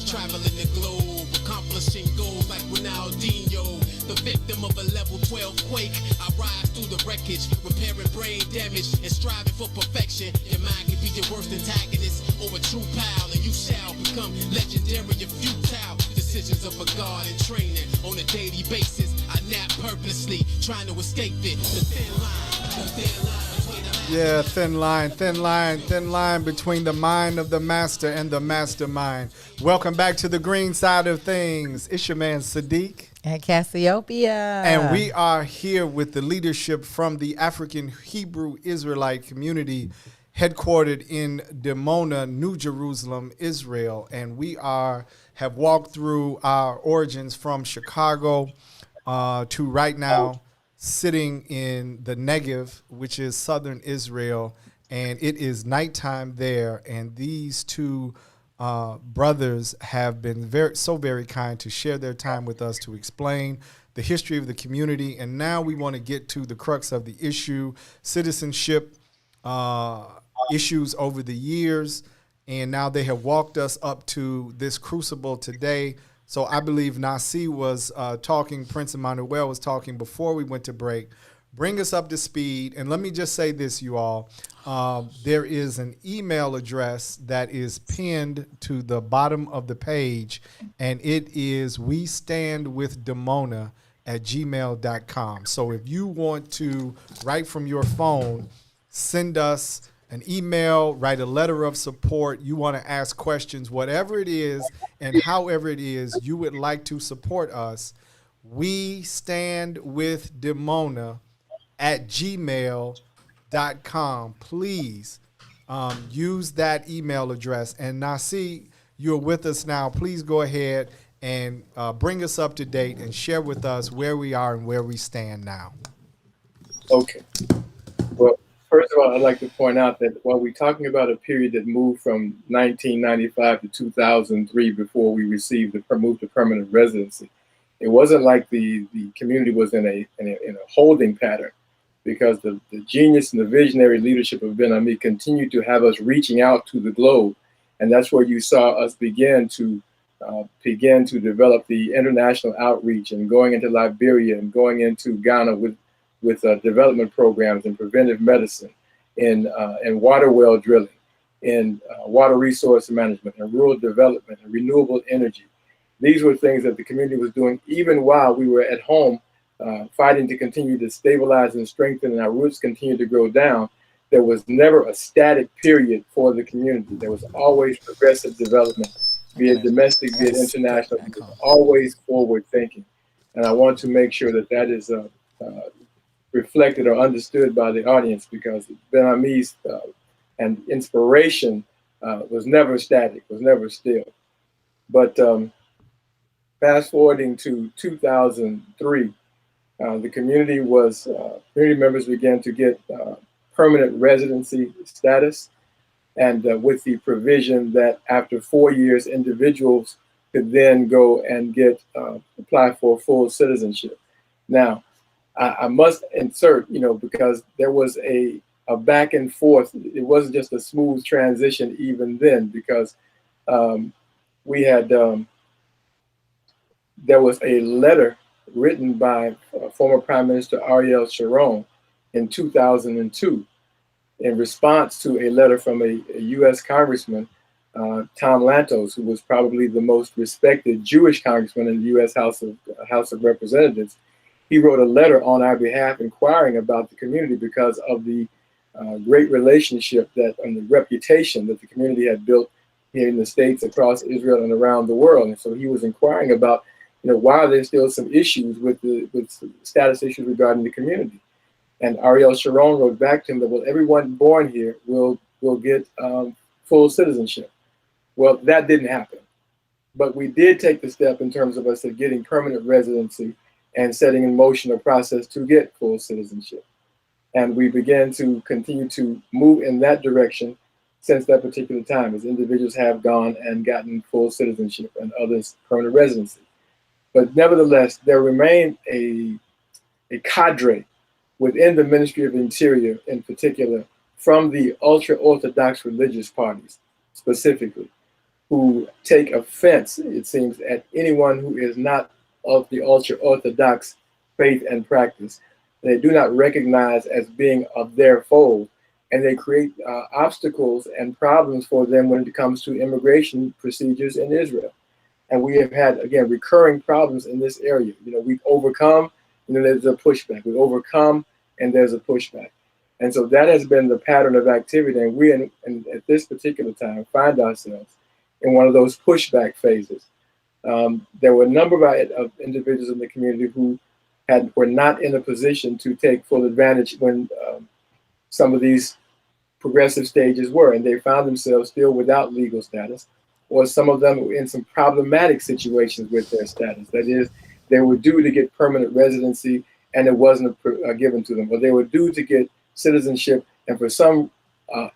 Traveling the globe, accomplishing goals like Ronaldinho. The victim of a level 12 quake, I rise through the wreckage, repairing brain damage and striving for perfection. Your mind can be your worst antagonist or a true pal, and you shall become legendary and futile. Decisions of a god in training on a daily basis. I nap purposely, trying to escape it. The thin line between the Yeah, thin line between the mind of the master and the mastermind. Welcome back to the green side of things. It's your man Sadeek. And Cassiopeia. And we are here with the leadership from the African Hebrew Israelite community headquartered in Dimona, New Jerusalem, Israel. And we have walked through our origins from Chicago to right now sitting in the Negev, which is southern Israel. And it is nighttime there. And these two brothers have been very kind to share their time with us to explain the history of the community. And now we want to get to the crux of the issue, citizenship issues over the years. And now they have walked us up to this crucible today. So I believe Nasi was talking, Prince Emmanuel was talking before we went to break. Bring us up to speed. And let me just say this, you all. There is an email address that is pinned to the bottom of the page, and it is westandwithdemona@gmail.com. So if you want to write from your phone, send us an email, write a letter of support, you want to ask questions, whatever it is and however it is you would like to support us, westandwithdemona@gmail.com. Please use that email address. And Nasi, you're with us now. Please go ahead and bring us up to date and share with us where we are and where we stand now. Okay. Well, first of all, I'd like to point out that while we're talking about a period that moved from 1995 to 2003 before we received the moved to permanent residency, it wasn't like the community was in a holding pattern, because the genius and the visionary leadership of Ben Ami continued to have us reaching out to the globe. And that's where you saw us begin to develop the international outreach and going into Liberia and going into Ghana with development programs in preventive medicine, in water well drilling, in water resource management, and rural development, and renewable energy. These were things that the community was doing even while we were at home fighting to continue to stabilize and strengthen, and our roots continue to grow down. There was never a static period for the community. There was always progressive development, be it domestic, be it international. It was always forward thinking. And I want to make sure that that is reflected or understood by the audience, because Ben Ami's and inspiration was never static, was never still. But fast forwarding to 2003, the community members began to get permanent residency status, and with the provision that after 4 years, individuals could then go and apply for full citizenship. Now, I must insert, because there was a back and forth. It wasn't just a smooth transition even then, because we had there was a letter written by former Prime Minister Ariel Sharon in 2002 in response to a letter from a U.S. Congressman, Tom Lantos, who was probably the most respected Jewish congressman in the U.S. House of Representatives. He wrote a letter on our behalf inquiring about the community because of the great relationship and the reputation that the community had built here in the States, across Israel, and around the world. And so he was inquiring about, why are there still some issues with status issues regarding the community? And Ariel Sharon wrote back to him that, well, everyone born here will get full citizenship. Well, that didn't happen. But we did take the step in terms of us getting permanent residency and setting in motion a process to get full citizenship. And we began to continue to move in that direction since that particular time, as individuals have gone and gotten full citizenship and others permanent residency. But nevertheless, there remained a cadre within the Ministry of Interior, in particular, from the ultra-Orthodox religious parties specifically, who take offense, it seems, at anyone who is not of the ultra-Orthodox faith and practice. They do not recognize as being of their fold, and they create obstacles and problems for them when it comes to immigration procedures in Israel. And we have had, again, recurring problems in this area. We've overcome, and then there's a pushback. We overcome, and there's a pushback. And so that has been the pattern of activity. And we, at this particular time, find ourselves in one of those pushback phases. There were a number of individuals in the community who were not in a position to take full advantage when some of these progressive stages were, and they found themselves still without legal status, or some of them were in some problematic situations with their status. That is, they were due to get permanent residency and it wasn't given to them, or they were due to get citizenship, and for some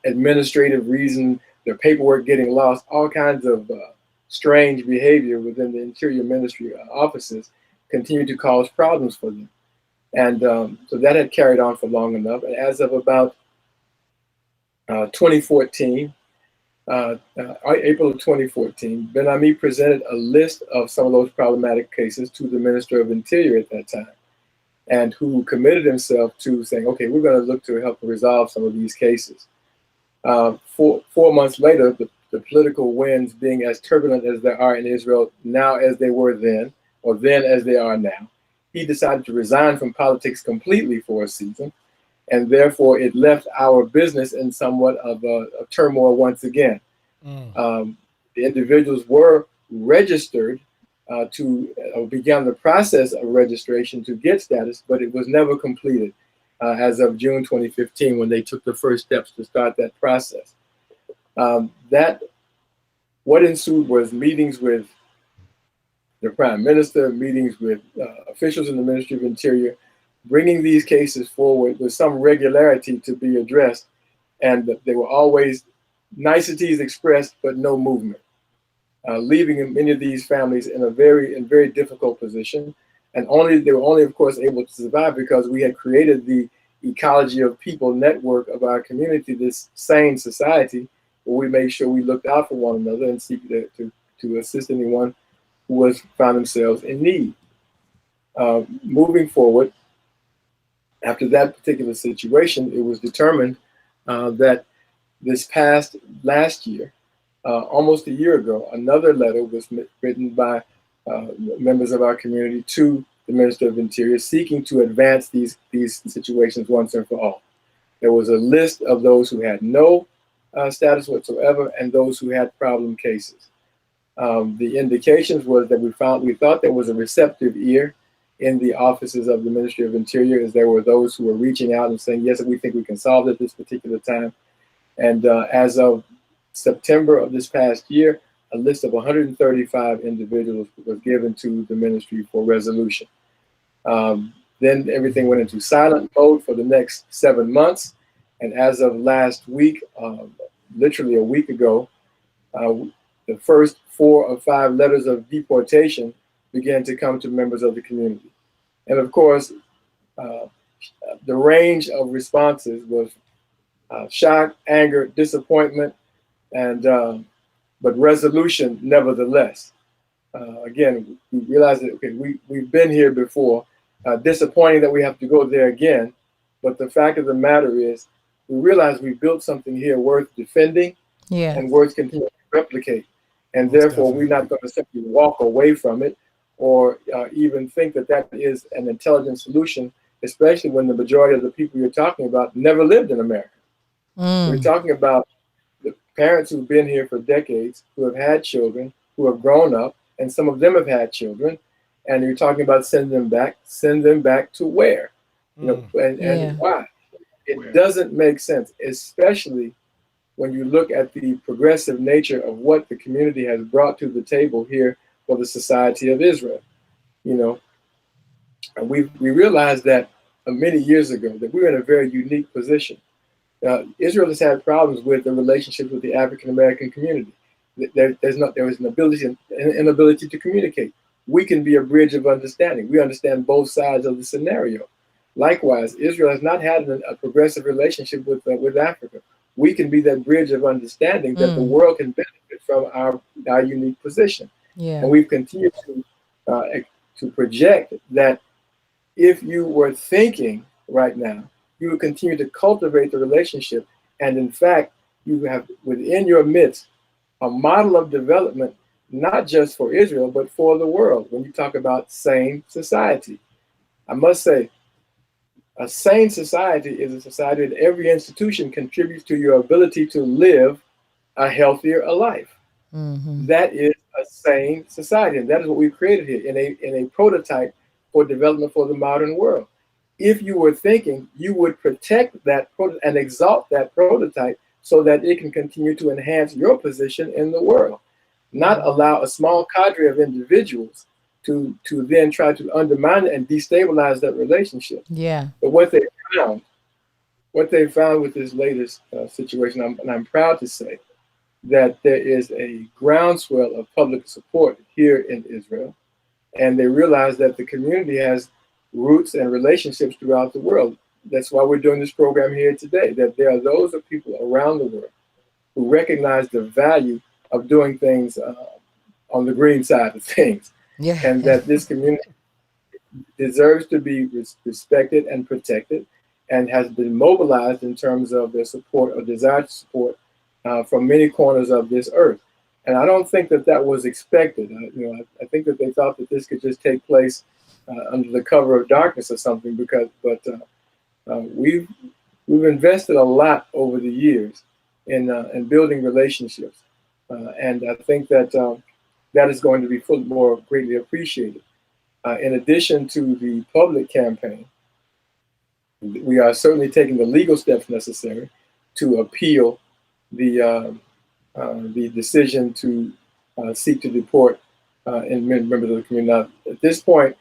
administrative reason their paperwork getting lost, all kinds of strange behavior within the Interior Ministry offices continued to cause problems for them. And so that had carried on for long enough. And as of about 2014, April of 2014, Ben-Ami presented a list of some of those problematic cases to the Minister of Interior at that time, and who committed himself to saying, okay, we're going to look to help resolve some of these cases. 4 months later, the political winds being as turbulent as they are in Israel now as they were then, or then as they are now, he decided to resign from politics completely for a season, and therefore it left our business in somewhat of a turmoil once again. The individuals were registered began the process of registration to get status, but it was never completed as of June 2015 when they took the first steps to start that process. What ensued was meetings with the Prime Minister, meetings with officials in the Ministry of Interior, bringing these cases forward with some regularity to be addressed, and there were always niceties expressed, but no movement, leaving many of these families in a very difficult position. And they were only, of course, able to survive because we had created the ecology of people network of our community, this sane society, where we made sure we looked out for one another and seek to assist anyone who found themselves in need. Moving forward, after that particular situation, it was determined that this last year, almost a year ago, another letter was written by members of our community to the Minister of Interior seeking to advance these situations once and for all. There was a list of those who had no status whatsoever and those who had problem cases. The indications was that we thought there was a receptive ear in the offices of the Ministry of Interior, as there were those who were reaching out and saying, yes, we think we can solve it at this particular time. And as of September of this past year, a list of 135 individuals was given to the ministry for resolution. Then everything went into silent mode for the next 7 months. And as of last week, literally a week ago, the first 4 or 5 letters of deportation began to come to members of the community. And of course, the range of responses was shock, anger, disappointment, and but resolution nevertheless. Again, we realized that, okay, we've been here before. Disappointing that we have to go there again, but the fact of the matter is, we realize we built something here worth defending and worth continuing to replicate. And therefore, we're not going to simply walk away from it or even think that that is an intelligent solution, especially when the majority of the people you're talking about never lived in America. We're talking about the parents who've been here for decades, who have had children, who have grown up, and some of them have had children. And you're talking about send them back to where? You know, and why? It doesn't make sense, especially when you look at the progressive nature of what the community has brought to the table here for the Society of Israel. You know, and we realized that many years ago that we were in a very unique position. Israel has had problems with the relationship with the African American community. There was an inability to communicate. We can be a bridge of understanding. We understand both sides of the scenario. Likewise, Israel has not had a progressive relationship with Africa. We can be that bridge of understanding that the world can benefit from our unique position. And we've continued to project that if you were thinking right now, you would continue to cultivate the relationship. And in fact, you have within your midst a model of development, not just for Israel, but for the world. When you talk about sane society, I must say, a sane society is a society that every institution contributes to your ability to live a healthier life. That is a sane society, and that is what we've created here in a prototype for development for the modern world. If you were thinking, you would protect that and exalt that prototype so that it can continue to enhance your position in the world, not allow a small cadre of individuals to then try to undermine and destabilize that relationship. But what they found with this latest situation, and I'm proud to say, that there is a groundswell of public support here in Israel, and they realize that the community has roots and relationships throughout the world. That's why we're doing this program here today, that there are those of people around the world who recognize the value of doing things on the green side of things, and that this community deserves to be respected and protected, and has been mobilized in terms of their support or desire to support from many corners of this earth. And I don't think that that was expected. I think that they thought that this could just take place under the cover of darkness or something. But we've invested a lot over the years in building relationships, and I think that that is going to be more greatly appreciated. In addition to the public campaign, we are certainly taking the legal steps necessary to appeal the decision to seek to deport members of the community. Now, at this point,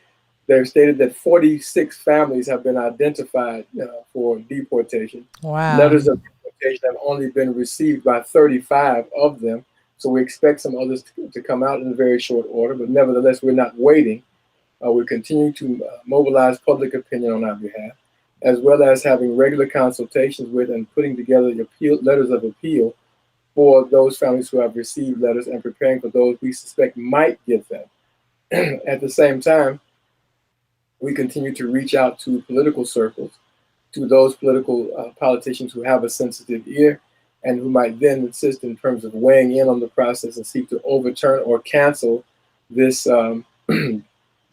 they've stated that 46 families have been identified for deportation. Wow. Letters of deportation have only been received by 35 of them. So we expect some others to come out in very short order. But nevertheless, we're not waiting. We're continuing to mobilize public opinion on our behalf, as well as having regular consultations with and putting together letters of appeal for those families who have received letters and preparing for those we suspect might get them. At the same time, we continue to reach out to political circles, to those political politicians who have a sensitive ear and who might then insist in terms of weighing in on the process and seek to overturn or cancel this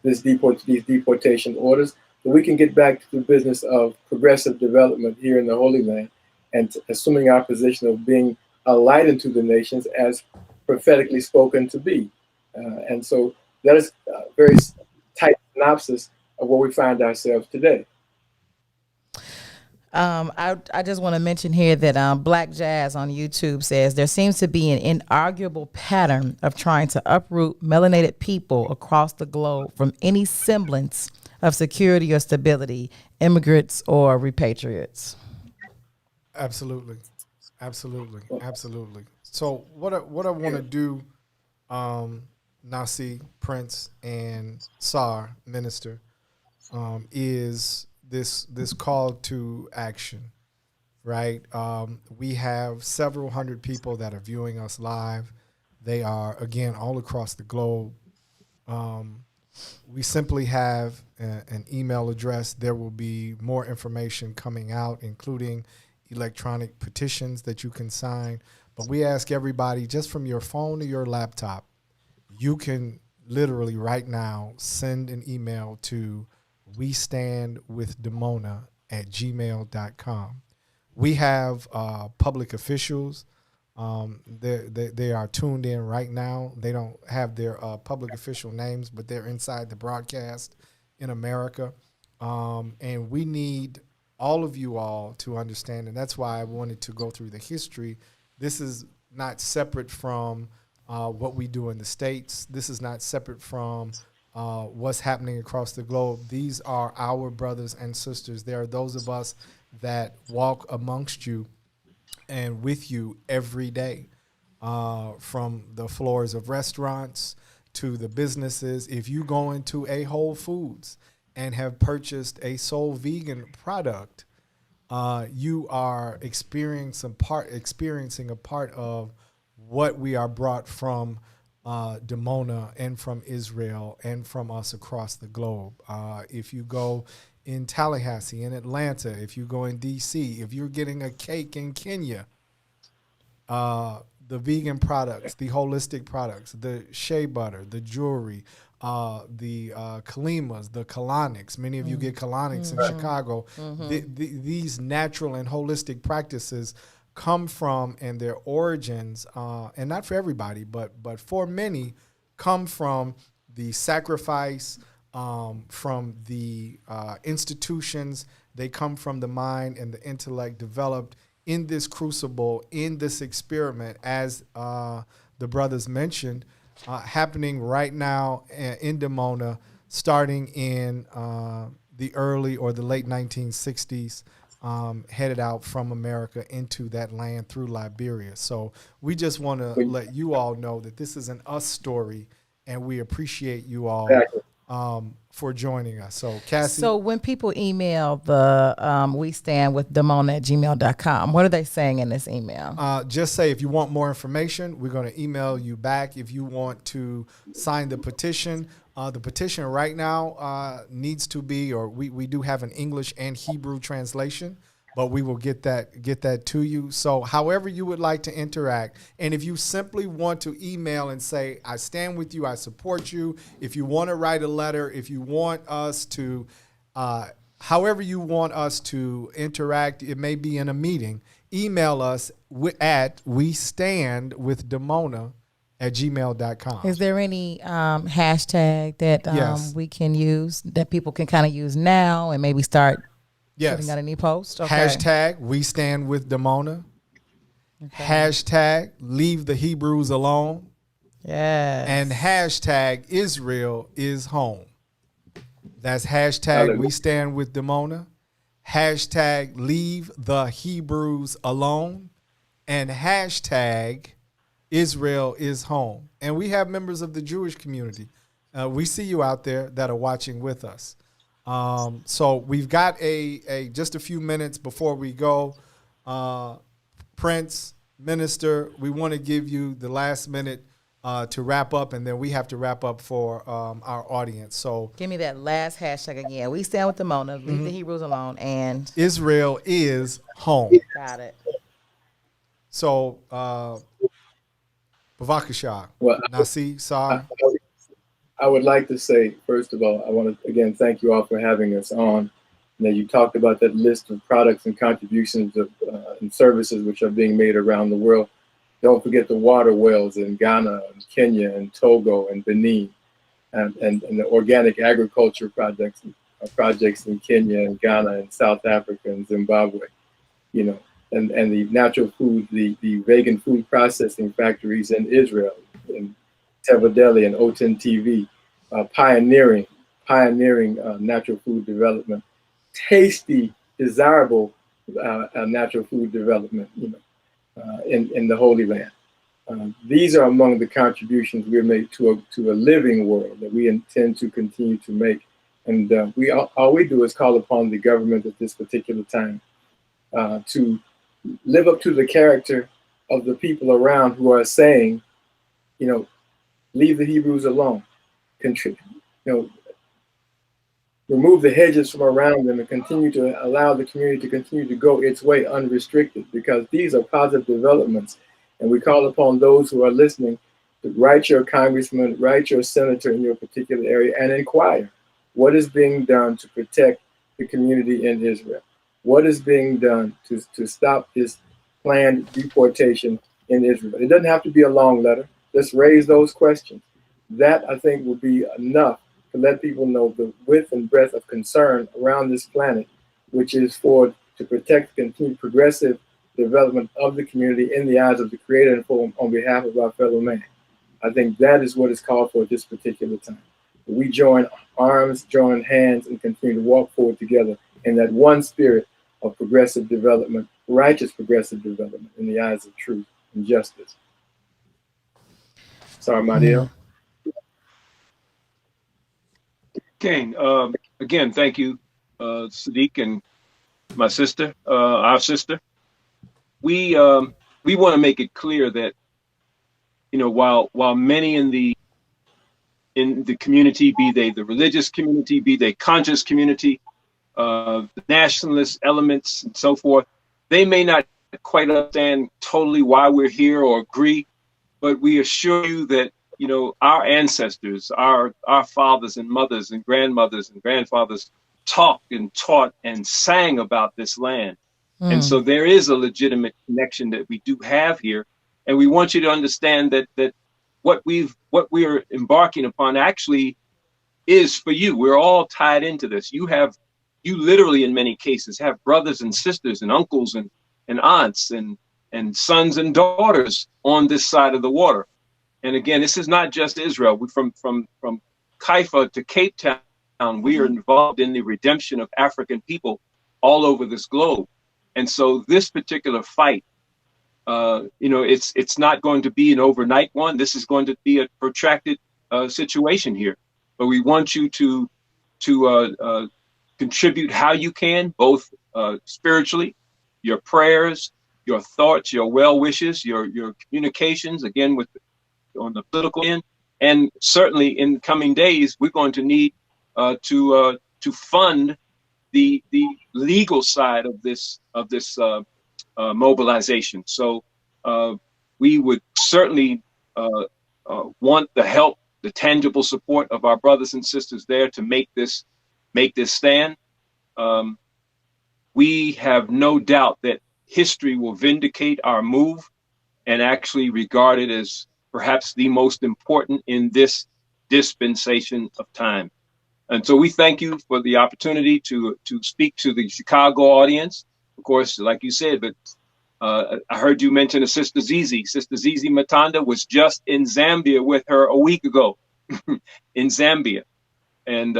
these deportation orders, so we can get back to the business of progressive development here in the Holy Land, and assuming our position of being a light into the nations as prophetically spoken to be. And so that is a very tight synopsis of where we find ourselves today. I just want to mention here that Black Jazz on YouTube says there seems to be an inarguable pattern of trying to uproot melanated people across the globe from any semblance of security or stability, immigrants or repatriates. Absolutely. So what I want to do, Nasi, Prince, and Sar, Minister, is this call to action, right? We have several hundred people that are viewing us live. They are, again, all across the globe. We simply have an email address. There will be more information coming out, including electronic petitions that you can sign. But we ask everybody, just from your phone or your laptop, you can literally right now send an email to westandwithdemona@gmail.com. We have public officials. They are tuned in right now. They don't have their public official names, but they're inside the broadcast in America. And we need all of you all to understand, and that's why I wanted to go through the history. This is not separate from what we do in the States. This is not separate from what's happening across the globe. These are our brothers and sisters. There are those of us that walk amongst you and with you every day, from the floors of restaurants to the businesses. If you go into a Whole Foods and have purchased a Soul Vegan product, you are experiencing a part of what we are brought from Demona and from Israel and from us across the globe. If you go in Tallahassee, in Atlanta, if you go in D.C., if you're getting a cake in Kenya, the vegan products, the holistic products, the shea butter, the jewelry, the Kalimas, the colonics. Many of you get colonics in Chicago. These natural and holistic practices come from, and their origins, and not for everybody, but for many, come from the sacrifice, from the institutions. They come from the mind and the intellect developed in this crucible, in this experiment, as the brothers mentioned, happening right now in Demona, starting in the early or the late 1960s. headed out from America into that land through Liberia. So we just want to let you all know that this is an us story, and we appreciate you all for joining us. So Cassie. So when people email the we stand with damona@gmail.com, what are they saying in this email? Just say if you want more information, we're going to email you back. If you want to sign the petition right now needs to be, or we do have an English and Hebrew translation, but we will get that to you. So however you would like to interact, and if you simply want to email and say, I stand with you, I support you, if you want to write a letter, if you want us to, however you want us to interact, it may be in a meeting, email us at westandwithdamona@gmail.com. Is there any hashtag that Yes. we can use, that people can kind of use now and maybe start putting out any post? Okay. Hashtag we stand with Damona. Okay. Hashtag leave the Hebrews alone. Yes. And hashtag Israel is home. That's hashtag we stand with Damona. Hashtag leave the Hebrews alone. And hashtag Israel is home. And we have members of the Jewish community. We see you out there that are watching with us. So we've got just a few minutes before we go. Prince, Minister, we want to give you the last minute to wrap up, and then we have to wrap up for our audience. So give me that last hashtag again. We stand with Damona, leave the Hebrews alone, and Israel is home. Got it. So, Bavakasha, Well, Nasi, Sar. I would like to say, first of all, I want to again thank you all for having us on. Now, you talked about that list of products and contributions of, and services which are being made around the world. Don't forget the water wells in Ghana and Kenya and Togo and Benin, and the organic agriculture projects in Kenya and Ghana and South Africa and Zimbabwe, you know, and the natural food, the vegan food processing factories in Israel, in Tevadeli and Oten TV, pioneering natural food development, tasty, desirable natural food development, you know, in the Holy Land. These are among the contributions we made to a living world that we intend to continue to make. And all we do is call upon the government at this particular time to live up to the character of the people around who are saying, you know, leave the Hebrews alone, remove the hedges from around them and continue to allow the community to continue to go its way unrestricted, because these are positive developments. And we call upon those who are listening to write your congressman, write your senator in your particular area and inquire what is being done to protect the community in Israel. What is being done to stop this planned deportation in Israel? It doesn't have to be a long letter. Just raise those questions. That, I think, will be enough to let people know the width and breadth of concern around this planet, which is to protect continued progressive development of the community in the eyes of the Creator and on behalf of our fellow man. I think that is what is called for at this particular time. We join arms, join hands, and continue to walk forward together in that one spirit of progressive development, righteous progressive development in the eyes of truth and justice. Sorry, my dear. Kane, again, thank you, Sadeek and my sister, our sister. We want to make it clear that, you know, while many in the community, be they the religious community, be they conscious community, the nationalist elements and so forth, they may not quite understand totally why we're here or agree, but we assure you that, you know, our ancestors, our fathers and mothers and grandmothers and grandfathers talked and taught and sang about this land. And so there is a legitimate connection that we do have here. And we want you to understand that what we are embarking upon actually is for you. We're all tied into this. You literally, in many cases, have brothers and sisters and uncles and aunts and sons and daughters on this side of the water. And again, this is not just Israel. From Haifa to Cape Town, we are involved in the redemption of African people all over this globe. And so this particular fight, it's not going to be an overnight one. This is going to be a protracted situation here. But we want you to contribute how you can, both spiritually, your prayers, your thoughts, your well wishes, your communications, again, on the political end. And certainly in the coming days, we're going to need to fund the legal side of this mobilization. So we would certainly want the help, the tangible support of our brothers and sisters there to make this stand. We have no doubt that history will vindicate our move and actually regard it as perhaps the most important in this dispensation of time. And so we thank you for the opportunity to speak to the Chicago audience. Of course, like you said, but I heard you mention a Sister Zizi. Sister Zizi Matanda was just in Zambia with her a week ago in Zambia. And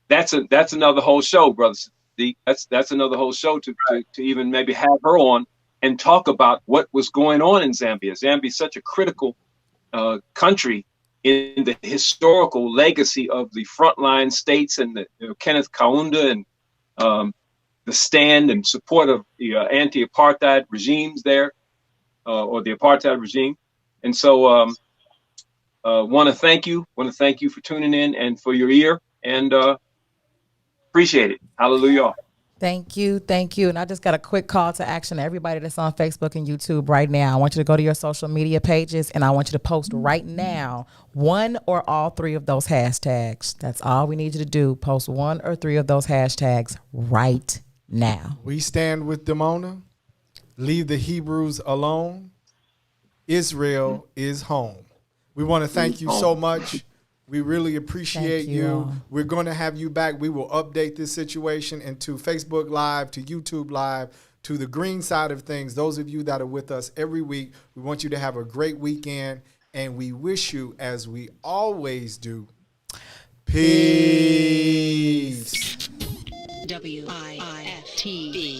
that's another whole show, Brother Sadeek. That's another whole show to even maybe have her on and talk about what was going on in Zambia. Zambia is such a critical country in the historical legacy of the frontline states and the Kenneth Kaunda and the stand and support of the anti-apartheid regimes there, or the apartheid regime. And so want to thank you for tuning in and for your ear, and appreciate it. Hallelujah. Thank you. And I just got a quick call to action to everybody that's on Facebook and YouTube right now. I want you to go to your social media pages, and I want you to post right now one or all three of those hashtags. That's all we need you to do. Post one or three of those hashtags right now. We stand with Demona. Leave the Hebrews alone. Israel is home. We want to thank you so much. We really appreciate you. We're going to have you back. We will update this situation into Facebook Live, to YouTube Live, to the green side of things. Those of you that are with us every week, we want you to have a great weekend, and we wish you, as we always do, peace. WIFTV